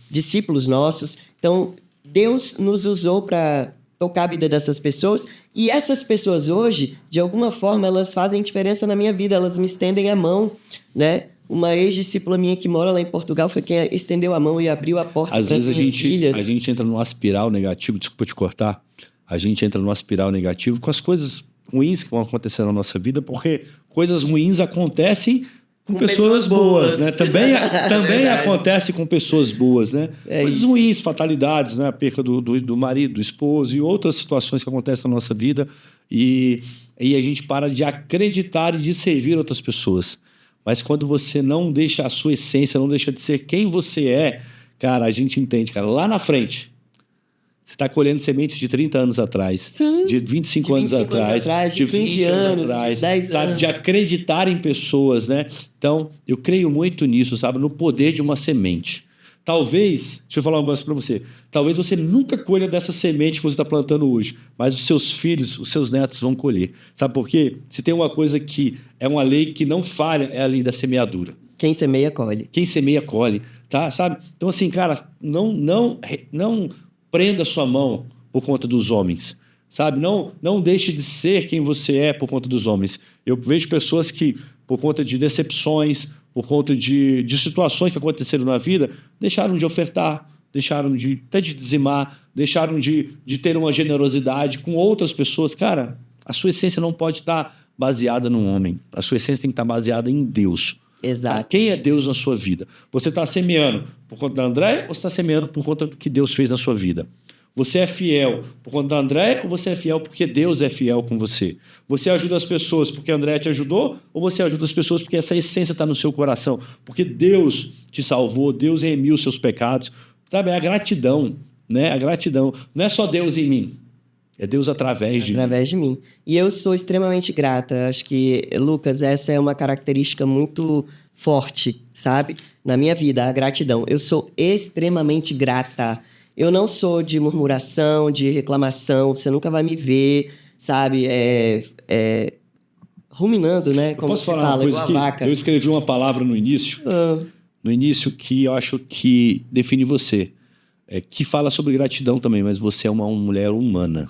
discípulos nossos. Então, Deus nos usou para tocar a vida dessas pessoas, e essas pessoas hoje, de alguma forma, elas fazem diferença na minha vida, elas me estendem a mão, né? Uma ex-discípula minha que mora lá em Portugal foi quem estendeu a mão e abriu a porta para as minhas filhas. A gente entra numa espiral negativo, desculpa te cortar, a gente entra numa espiral negativa com as coisas ruins que vão acontecer na nossa vida, porque coisas ruins acontecem com pessoas boas, né? Também acontece com pessoas boas, né? Coisas ruins, fatalidades, né? A perca do marido, do esposo e outras situações que acontecem na nossa vida e a gente para de acreditar e de servir outras pessoas. Mas quando você não deixa a sua essência, não deixa de ser quem você é, cara, a gente entende, cara, lá na frente, você está colhendo sementes de 30 anos atrás, de 25 anos atrás, de 20 anos atrás, de 10 sabe? anos. De acreditar em pessoas, né? Então, eu creio muito nisso, sabe? No poder de uma semente. Talvez, deixa eu falar uma coisa para você, talvez você nunca colha dessa semente que você está plantando hoje, mas os seus filhos, os seus netos vão colher. Sabe por quê? Se tem uma coisa que é uma lei que não falha, é a lei da semeadura. Quem semeia, colhe. Quem semeia, colhe, tá? Sabe? Então, assim, cara, não prenda sua mão por conta dos homens, sabe? Não deixe de ser quem você é por conta dos homens. Eu vejo pessoas que, por conta de decepções, por conta de situações que aconteceram na vida, deixaram de ofertar, deixaram até de dizimar, deixaram de ter uma generosidade com outras pessoas. Cara, a sua essência não pode estar baseada num homem. A sua essência tem que estar baseada em Deus. Exato. Quem é Deus na sua vida? Você está semeando por conta da Andréia ou você está semeando por conta do que Deus fez na sua vida? Você é fiel por conta da Andréia ou você é fiel porque Deus é fiel com você? Você ajuda as pessoas porque a Andréia te ajudou ou você ajuda as pessoas porque essa essência está no seu coração? Porque Deus te salvou, Deus remiu os seus pecados. Sabe, é a gratidão, né? A gratidão. Não é só Deus em mim. É Deus através de mim. E eu sou extremamente grata. Acho que, Lucas, essa é uma característica muito forte, sabe? Na minha vida, a gratidão. Eu sou extremamente grata. Eu não sou de murmuração, de reclamação. Você nunca vai me ver, sabe? Ruminando, né? Como se fala, igual a vaca. Eu escrevi uma palavra no início. No início que eu acho que define você. Que fala sobre gratidão também, mas você é uma mulher humana.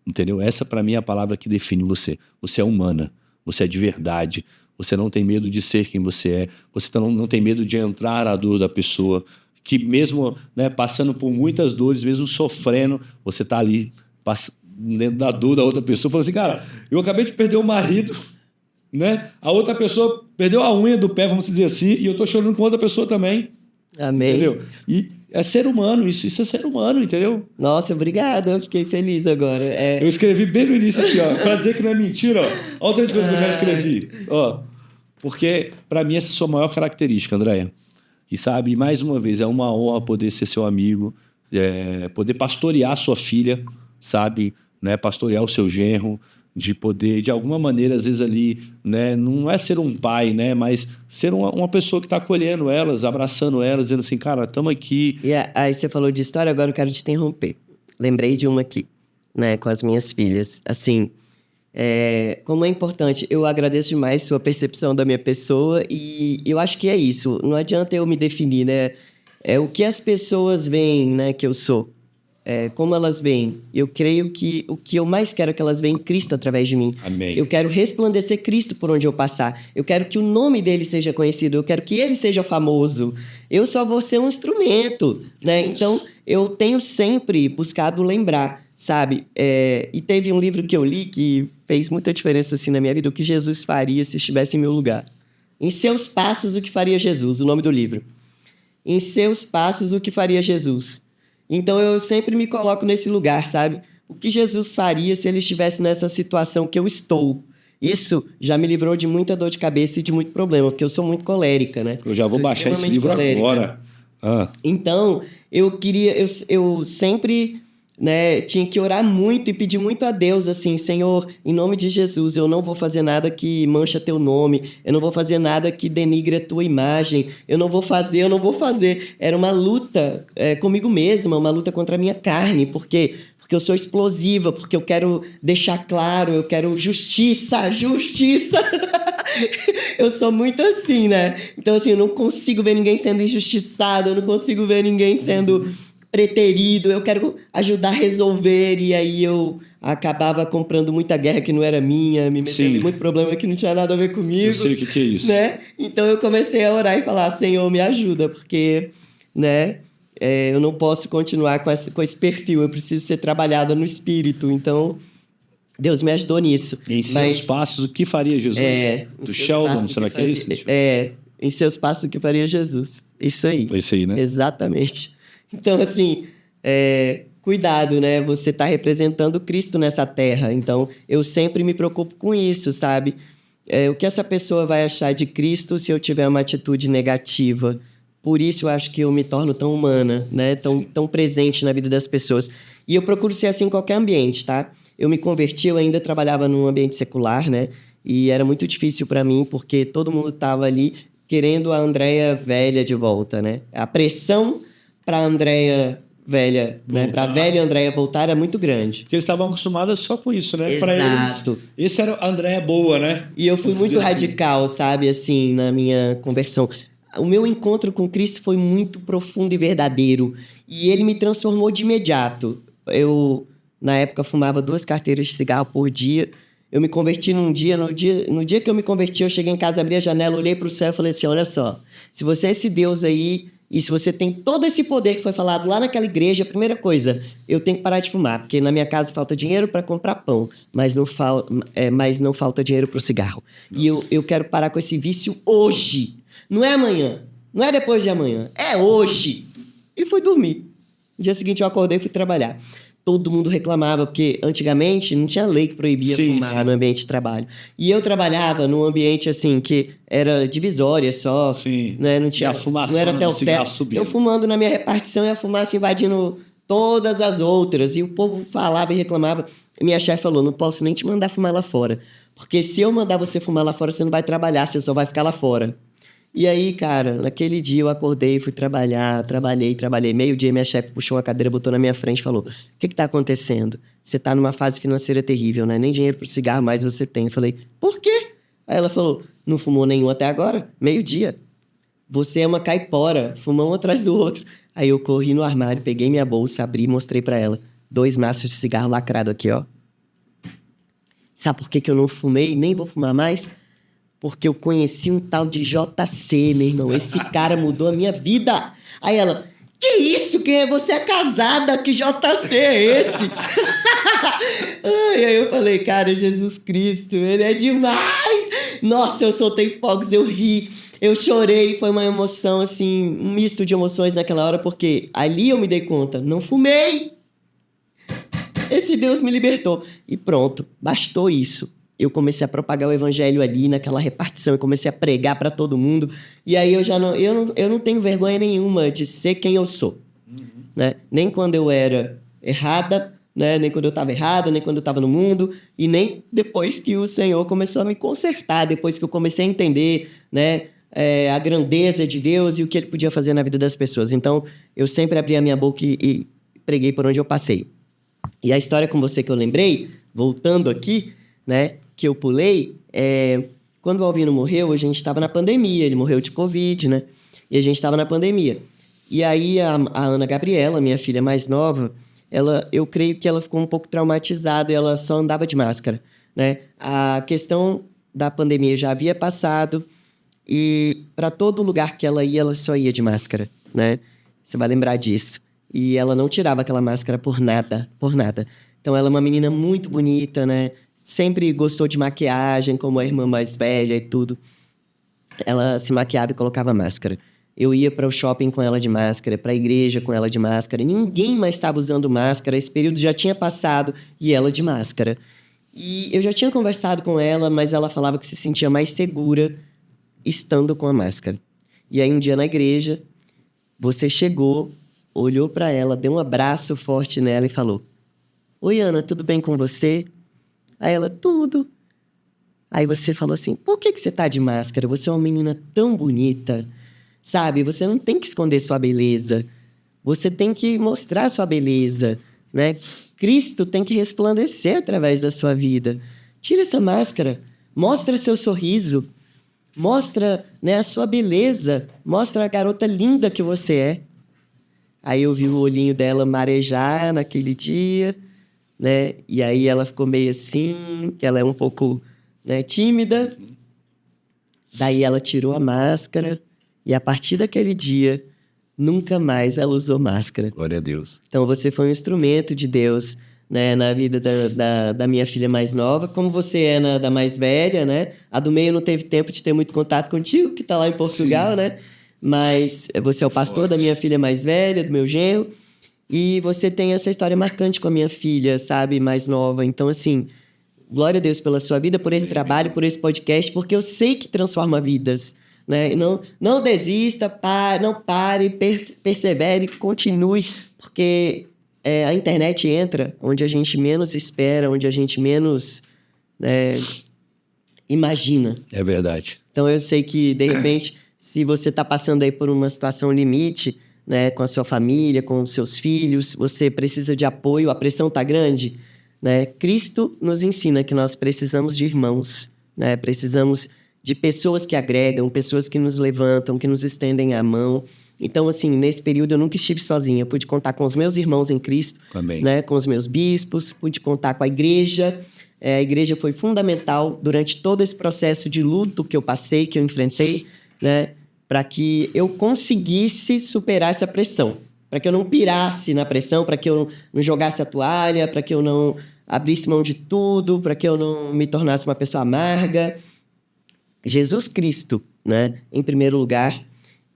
Entendeu? Essa, para mim, é a palavra que define você. Você é humana, você é de verdade, você não tem medo de ser quem você é, você não tem medo de entrar na dor da pessoa, que mesmo, né, passando por muitas dores, mesmo sofrendo, você tá ali dentro da dor da outra pessoa, falando assim, cara, eu acabei de perder o marido, né? A outra pessoa perdeu a unha do pé, vamos dizer assim, e eu tô chorando com outra pessoa também. Amém. Entendeu? É ser humano, isso é ser humano, entendeu? Nossa, obrigado, eu fiquei feliz agora. Eu escrevi bem no início aqui, ó, pra dizer que não é mentira, ó. Olha o tanto de coisa que eu já escrevi. Ó, porque pra mim essa é a sua maior característica, Andréia. E sabe, mais uma vez, é uma honra poder ser seu amigo, poder pastorear sua filha, sabe, né, pastorear o seu genro, de poder, de alguma maneira, às vezes ali, né, não é ser um pai, né, mas ser uma pessoa que está acolhendo elas, abraçando elas, dizendo assim, cara, estamos aqui. E aí você falou de história, agora eu quero te interromper. Lembrei de uma aqui, né, com as minhas filhas. Assim, como é importante, eu agradeço demais sua percepção da minha pessoa e eu acho que é isso. Não adianta eu me definir, né? É o que as pessoas veem, né, que eu sou. Como elas veem. Eu creio que o que eu mais quero é que elas veem Cristo através de mim. Amém. Eu quero resplandecer Cristo por onde eu passar. Eu quero que o nome dele seja conhecido. Eu quero que ele seja famoso. Eu só vou ser um instrumento, né? Então, eu tenho sempre buscado lembrar, sabe? E teve um livro que eu li que fez muita diferença assim na minha vida. O que Jesus faria se estivesse em meu lugar. Em seus passos, o que faria Jesus? O nome do livro. Em seus passos, o que faria Jesus? Então, eu sempre me coloco nesse lugar, sabe? O que Jesus faria se ele estivesse nessa situação que eu estou? Isso já me livrou de muita dor de cabeça e de muito problema, porque eu sou muito colérica, né? Eu já vou baixar esse livro agora. Então, eu sempre, né, tinha que orar muito e pedir muito a Deus, assim, Senhor, em nome de Jesus, eu não vou fazer nada que mancha teu nome, eu não vou fazer nada que denigre a tua imagem, eu não vou fazer. Era uma luta comigo mesma, uma luta contra a minha carne, porque eu sou explosiva, porque eu quero deixar claro, eu quero justiça. Eu sou muito assim, né? Então, assim, eu não consigo ver ninguém sendo injustiçado, eu não consigo ver ninguém sendo preterido, eu quero ajudar a resolver, e aí eu acabava comprando muita guerra que não era minha, me metendo em muito problema que não tinha nada a ver comigo. Eu sei o que é isso. Né? Então eu comecei a orar e falar, Senhor, me ajuda, porque, né, eu não posso continuar com esse perfil, eu preciso ser trabalhada no espírito, então Deus me ajudou nisso. Em seus passos, o que faria Jesus? Do Sheldon, será que é isso? Em seus passos, o que faria Jesus? Isso aí. Esse aí, né? Exatamente. Então, assim, cuidado, né? Você está representando Cristo nessa terra. Então, eu sempre me preocupo com isso, sabe? O que essa pessoa vai achar de Cristo se eu tiver uma atitude negativa? Por isso, eu acho que eu me torno tão humana, né? Tão presente na vida das pessoas. E eu procuro ser assim em qualquer ambiente, tá? Eu me converti, eu ainda trabalhava num ambiente secular, né? E era muito difícil para mim, porque todo mundo estava ali querendo a Andréia velha de volta, né? A pressão para a Andréia velha, né? Para a velha Andréia voltar é muito grande. Porque eles estavam acostumados só com isso, né? Exato. Para eles, esse era a Andréia boa, né? E eu fui muito radical, sabe? Assim, na minha conversão. O meu encontro com Cristo foi muito profundo e verdadeiro. E ele me transformou de imediato. Eu, na época, fumava 2 carteiras de cigarro por dia. Eu me converti no dia que eu me converti, eu cheguei em casa, abri a janela, olhei para o céu e falei assim, olha só, se você é esse Deus aí, e se você tem todo esse poder que foi falado lá naquela igreja, a primeira coisa, eu tenho que parar de fumar, porque na minha casa falta dinheiro para comprar pão, mas não falta dinheiro para o cigarro. Nossa. E eu quero parar com esse vício hoje. Não é amanhã, não é depois de amanhã, é hoje. E fui dormir. No dia seguinte eu acordei e fui trabalhar. Todo mundo reclamava, porque antigamente não tinha lei que proibia fumar no ambiente de trabalho. E eu trabalhava num ambiente assim, que era divisória só, né? Não tinha, não era até o teto. Eu fumando na minha repartição e a fumaça invadindo todas as outras. E o povo falava e reclamava. E minha chefe falou, não posso nem te mandar fumar lá fora. Porque se eu mandar você fumar lá fora, você não vai trabalhar, você só vai ficar lá fora. E aí, cara, naquele dia eu acordei, fui trabalhar, trabalhei. Meio-dia minha chefe puxou uma cadeira, botou na minha frente e falou, o que tá acontecendo? Você tá numa fase financeira terrível, né? Nem dinheiro pro cigarro mais você tem. Eu falei, por quê? Aí ela falou, não fumou nenhum até agora? Meio-dia. Você é uma caipora, fuma um atrás do outro. Aí eu corri no armário, peguei minha bolsa, abri e mostrei pra ela. 2 maços de cigarro lacrado aqui, ó. Sabe por que eu não fumei e nem vou fumar mais? Porque eu conheci um tal de JC, meu irmão. Esse cara mudou a minha vida. Aí ela, que isso? Você é casada? Que JC é esse? Aí eu falei, cara, Jesus Cristo, ele é demais. Nossa, eu soltei fogos, eu ri. Eu chorei, foi uma emoção, assim, um misto de emoções naquela hora, porque ali eu me dei conta, não fumei! Esse Deus me libertou. E pronto, bastou isso. Eu comecei a propagar o evangelho ali, naquela repartição, eu comecei a pregar para todo mundo, e aí eu não tenho vergonha nenhuma de ser quem eu sou. Né? Nem quando eu era errada, né? Nem quando eu estava errada, nem quando eu estava no mundo, e nem depois que o Senhor começou a me consertar, depois que eu comecei a entender, né, a grandeza de Deus e o que Ele podia fazer na vida das pessoas. Então, eu sempre abri a minha boca e preguei por onde eu passei. E a história com você que eu lembrei, voltando aqui, né, que eu pulei, quando o Alvino morreu, a gente estava na pandemia, ele morreu de Covid, né? E a gente estava na pandemia. E aí a Ana Gabriela, minha filha mais nova, eu creio que ela ficou um pouco traumatizada e ela só andava de máscara, né? A questão da pandemia já havia passado e para todo lugar que ela ia, ela só ia de máscara, né? Você vai lembrar disso. E ela não tirava aquela máscara por nada, por nada. Então ela é uma menina muito bonita, né? Sempre gostou de maquiagem, como a irmã mais velha e tudo. Ela se maquiava e colocava máscara. Eu ia para o shopping com ela de máscara, para a igreja com ela de máscara. Ninguém mais estava usando máscara. Esse período já tinha passado e ela de máscara. E eu já tinha conversado com ela, mas ela falava que se sentia mais segura estando com a máscara. E aí um dia na igreja, você chegou, olhou para ela, deu um abraço forte nela e falou: "Oi, Ana, tudo bem com você?" Aí ela: "Tudo." Aí você falou assim: "Por que você tá de máscara? Você é uma menina tão bonita. Sabe, você não tem que esconder sua beleza. Você tem que mostrar sua beleza, né? Cristo tem que resplandecer através da sua vida. Tira essa máscara, mostra seu sorriso, mostra, né, a sua beleza, mostra a garota linda que você é." Aí eu vi o olhinho dela marejar naquele dia, né? E aí ela ficou meio assim, que ela é um pouco, né, tímida. Daí ela tirou a máscara e a partir daquele dia, nunca mais ela usou máscara. Glória a Deus. Então você foi um instrumento de Deus, né, na vida da minha filha mais nova, como você é da mais velha, né? A do meio não teve tempo de ter muito contato contigo, que está lá em Portugal, né? Mas você é o pastor da minha filha mais velha, do meu genro, e você tem essa história marcante com a minha filha, sabe, mais nova. Então, assim, glória a Deus pela sua vida, por esse trabalho, por esse podcast, porque eu sei que transforma vidas, né? Não desista, não pare, persevere, continue, porque a internet entra onde a gente menos espera, onde a gente menos imagina. É verdade. Então eu sei que, de repente, se você está passando aí por uma situação limite, né, com a sua família, com os seus filhos, você precisa de apoio, a pressão está grande, né? Cristo nos ensina que nós precisamos de irmãos, né? Precisamos de pessoas que agregam, pessoas que nos levantam, que nos estendem a mão. Então, assim, nesse período eu nunca estive sozinha. Eu pude contar com os meus irmãos em Cristo, né? Com os meus bispos, pude contar com a igreja. A igreja foi fundamental durante todo esse processo de luto que eu passei, que eu enfrentei, né? Para que eu conseguisse superar essa pressão. Para que eu não pirasse na pressão, para que eu não jogasse a toalha, para que eu não abrisse mão de tudo, para que eu não me tornasse uma pessoa amarga. Jesus Cristo, né, em primeiro lugar,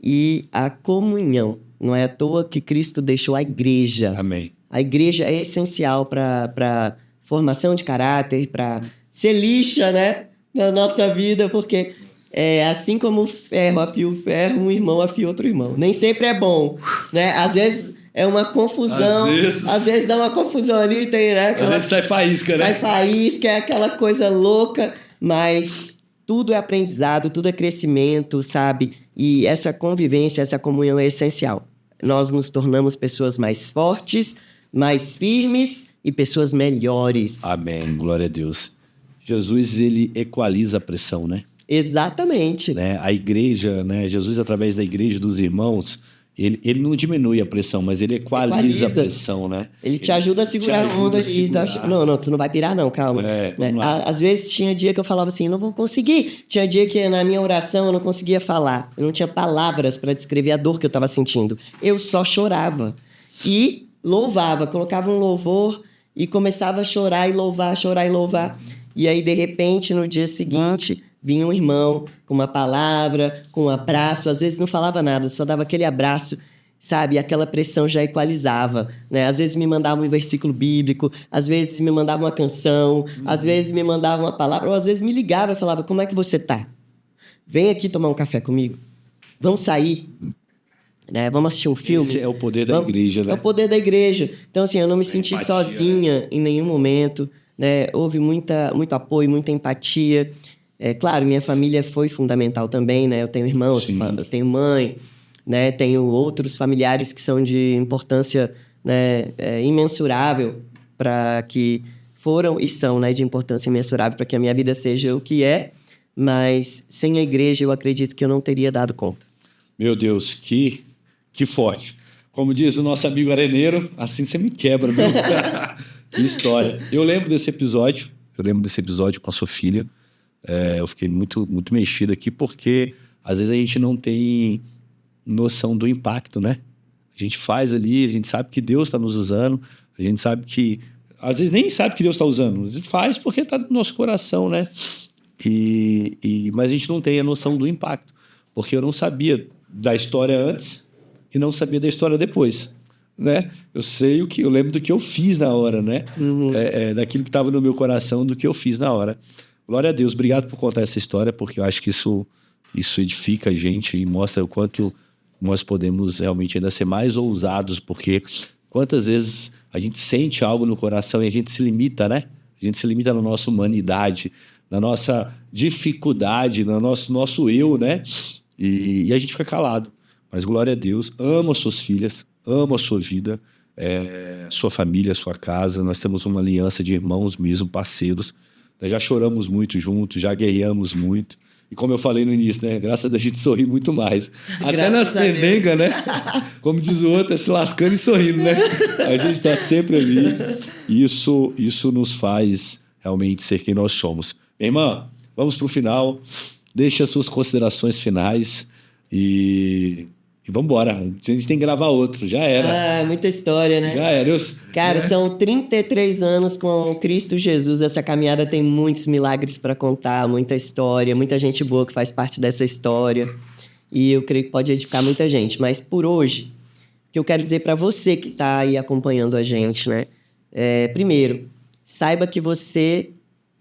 e a comunhão. Não é à toa que Cristo deixou a igreja. Amém. A igreja é essencial para formação de caráter, para ser lixa, né, na nossa vida, porque assim como o ferro afia o ferro, um irmão afia outro irmão. Nem sempre é bom, né? Às vezes é uma confusão, às vezes dá uma confusão ali, tem, né? Às vezes sai faísca, né? Sai faísca, é aquela coisa louca, mas tudo é aprendizado, tudo é crescimento, sabe? E essa convivência, essa comunhão é essencial. Nós nos tornamos pessoas mais fortes, mais firmes e pessoas melhores. Amém, glória a Deus. Jesus, ele equaliza a pressão, né? Exatamente. Né? A igreja, né? Jesus, através da igreja, dos irmãos, ele não diminui a pressão, mas ele equaliza a pressão, né? Ele te ajuda a segurar a onda ali. Não, tu não vai pirar não, calma. Né? Às vezes tinha dia que eu falava assim, não vou conseguir. Tinha dia que na minha oração eu não conseguia falar. Eu não tinha palavras para descrever a dor que eu estava sentindo. Eu só chorava. E louvava, colocava um louvor e começava a chorar e louvar, chorar e louvar. E aí, de repente, no dia seguinte, vinha um irmão com uma palavra, com um abraço, às vezes não falava nada, só dava aquele abraço, sabe? E aquela pressão já equalizava, né? Às vezes me mandava um versículo bíblico, às vezes me mandava uma canção, às vezes me mandava uma palavra, ou às vezes me ligava e falava, como é que você tá? Vem aqui tomar um café comigo. Vamos sair, né? Vamos assistir um filme. Esse é o poder da igreja, né? É o poder da igreja. Então, assim, eu não me senti empatia, sozinha em nenhum momento, né? Houve muito apoio, muita empatia. Claro, minha família foi fundamental também, né? Eu tenho irmãos, Sim. eu tenho mãe, né? Tenho outros familiares que são de importância, né, imensurável para que foram e são, né, de importância imensurável para que a minha vida seja o que é, mas sem a igreja eu acredito que eu não teria dado conta. Meu Deus, que forte. Como diz o nosso amigo areneiro, assim você me quebra, meu. Que história. Eu lembro desse episódio com a sua filha. Eu fiquei muito, muito mexido aqui, porque às vezes a gente não tem noção do impacto, né? A gente faz ali, a gente sabe que Deus está nos usando, a gente sabe que... Às vezes nem sabe que Deus está usando, a gente faz porque está no nosso coração, né? Mas a gente não tem a noção do impacto, porque eu não sabia da história antes e não sabia da história depois, né? Eu lembro do que eu fiz na hora, né? Daquilo que estava no meu coração, do que eu fiz na hora. Glória a Deus, obrigado por contar essa história, porque eu acho que isso edifica a gente e mostra o quanto nós podemos realmente ainda ser mais ousados, porque quantas vezes a gente sente algo no coração e a gente se limita, né? A gente se limita na nossa humanidade, na nossa dificuldade, no nosso eu, né? E a gente fica calado. Mas glória a Deus, amo as suas filhas, amo a sua vida, sua família, sua casa. Nós temos uma aliança de irmãos mesmo, parceiros. Nós já choramos muito juntos, já guerreamos muito. E como eu falei no início, né? Graças a Deus a gente sorri muito mais. Até nas pendengas, né? Como diz o outro, é se lascando e sorrindo, né? A gente está sempre ali. Isso nos faz realmente ser quem nós somos. Minha irmã, vamos para o final. Deixe as suas considerações finais e vamos embora. A gente tem que gravar outro, já era. Muita história, né? Já era. Cara, são 33 anos com Cristo Jesus. Essa caminhada tem muitos milagres para contar, muita história, muita gente boa que faz parte dessa história. E eu creio que pode edificar muita gente. Mas por hoje, o que eu quero dizer para você que está aí acompanhando a gente, né? Primeiro, saiba que você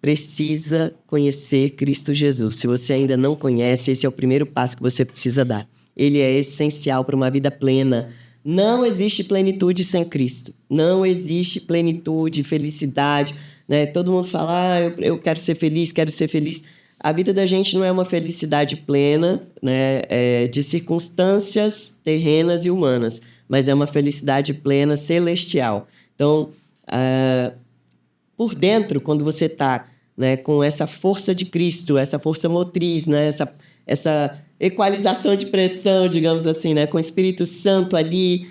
precisa conhecer Cristo Jesus. Se você ainda não conhece, esse é o primeiro passo que você precisa dar. Ele é essencial para uma vida plena. Não existe plenitude sem Cristo. Não existe plenitude, felicidade, né? Todo mundo fala, eu quero ser feliz, quero ser feliz. A vida da gente não é uma felicidade plena, né? De circunstâncias terrenas e humanas, mas é uma felicidade plena celestial. Então, por dentro, quando você está, né, com essa força de Cristo, essa força motriz, né, essa equalização de pressão, digamos assim, né, com o Espírito Santo ali,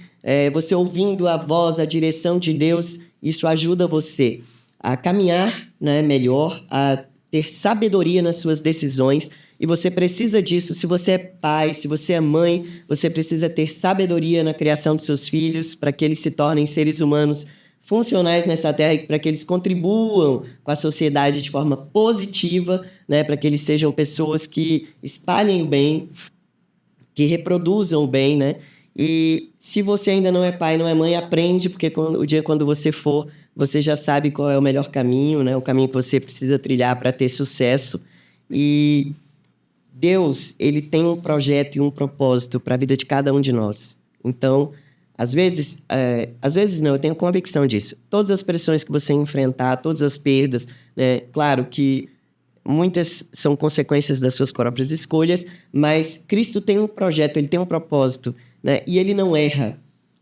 você ouvindo a voz, a direção de Deus, isso ajuda você a caminhar, né, melhor, a ter sabedoria nas suas decisões, e você precisa disso. Se você é pai, se você é mãe, você precisa ter sabedoria na criação dos seus filhos, para que eles se tornem seres humanos funcionais nessa terra, para que eles contribuam com a sociedade de forma positiva, né, para que eles sejam pessoas que espalhem o bem, que reproduzam o bem, né? E se você ainda não é pai, não é mãe, aprende, porque o dia quando você for, você já sabe qual é o melhor caminho, né? O caminho que você precisa trilhar para ter sucesso. E Deus, ele tem um projeto e um propósito para a vida de cada um de nós. Então, às vezes não, eu tenho convicção disso. Todas as pressões que você enfrentar, todas as perdas, né? Claro que muitas são consequências das suas próprias escolhas, mas Cristo tem um projeto, ele tem um propósito, né? E ele não erra,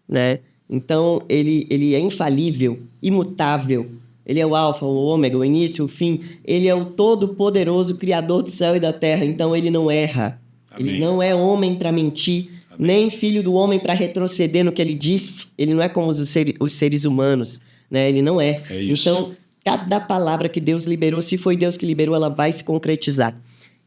né? Então, ele é infalível, imutável. Ele é o alfa, o ômega, o início, o fim. Ele é o todo-poderoso Criador do céu e da terra. Então, ele não erra. Amém. Ele não é homem para mentir, amém, nem filho do homem para retroceder no que ele disse. Ele não é como os seres humanos, né? Ele não é. É isso. Então, cada palavra que Deus liberou, se foi Deus que liberou, ela vai se concretizar.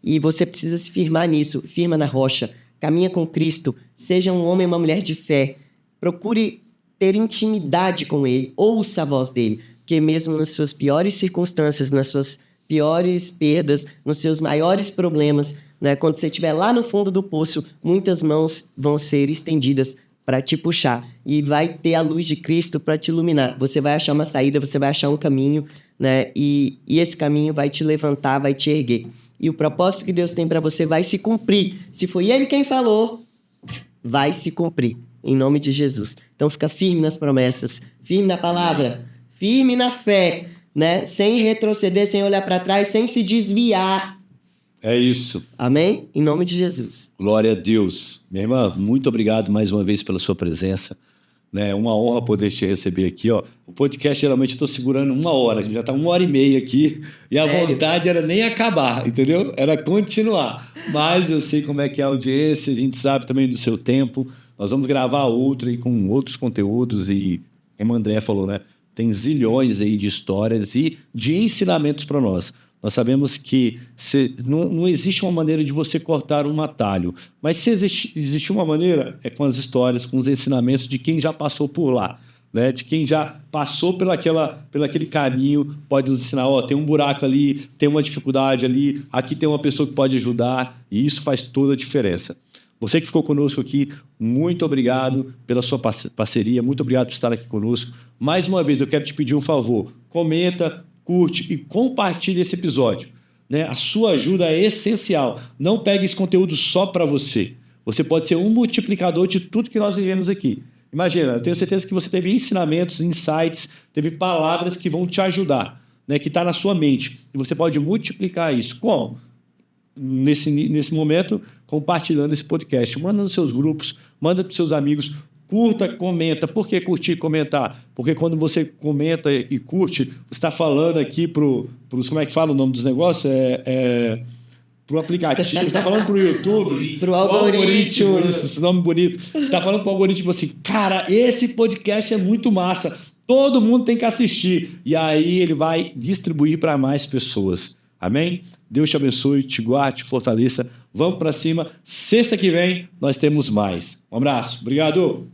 E você precisa se firmar nisso. Firma na rocha. Caminha com Cristo. Seja um homem ou uma mulher de fé. Procure ter intimidade com Ele. Ouça a voz dele. Porque mesmo nas suas piores circunstâncias, nas suas piores perdas, nos seus maiores problemas, né? Quando você estiver lá no fundo do poço, muitas mãos vão ser estendidas para te puxar e vai ter a luz de Cristo para te iluminar. Você vai achar uma saída, você vai achar um caminho, né? E esse caminho vai te levantar, vai te erguer. E o propósito que Deus tem para você vai se cumprir. Se foi Ele quem falou, vai se cumprir, em nome de Jesus. Então fica firme nas promessas, firme na palavra, firme na fé, né? Sem retroceder, sem olhar para trás, sem se desviar. É isso. Amém? Em nome de Jesus. Glória a Deus. Minha irmã, muito obrigado mais uma vez pela sua presença. É uma honra poder te receber aqui, ó. O podcast, geralmente, eu estou segurando 1 hora. A gente já está 1h30 aqui. E a vontade era nem acabar, entendeu? Era continuar. Mas eu sei como é que é a audiência, a gente sabe também do seu tempo. Nós vamos gravar outra aí com outros conteúdos. E, como o André falou, né? Tem zilhões aí de histórias e de ensinamentos para nós. Nós sabemos que não existe uma maneira de você cortar um atalho, mas se existe uma maneira, é com as histórias, com os ensinamentos de quem já passou por lá, né? De quem já passou pelo aquele caminho, pode nos ensinar, ó, tem um buraco ali, tem uma dificuldade ali, aqui tem uma pessoa que pode ajudar, e isso faz toda a diferença. Você que ficou conosco aqui, muito obrigado pela sua parceria, muito obrigado por estar aqui conosco. Mais uma vez, eu quero te pedir um favor, comenta, curte e compartilhe esse episódio, né? A sua ajuda é essencial. Não pegue esse conteúdo só para você. Você pode ser um multiplicador de tudo que nós vivemos aqui. Imagina, eu tenho certeza que você teve ensinamentos, insights, teve palavras que vão te ajudar, né? Que está na sua mente. E você pode multiplicar isso. Como? Nesse momento, compartilhando esse podcast. Manda nos seus grupos, manda para os seus amigos. Curta, comenta. Por que curtir e comentar? Porque quando você comenta e curte, você está falando aqui para os... Como é que fala o nome dos negócios? Para o aplicativo. Você está falando para o YouTube. Para o algoritmo. Esse nome bonito. Você está falando para o algoritmo assim, cara, esse podcast é muito massa. Todo mundo tem que assistir. E aí ele vai distribuir para mais pessoas. Amém? Deus te abençoe, te guarde, te fortaleça. Vamos para cima. Sexta que vem nós temos mais. Um abraço. Obrigado.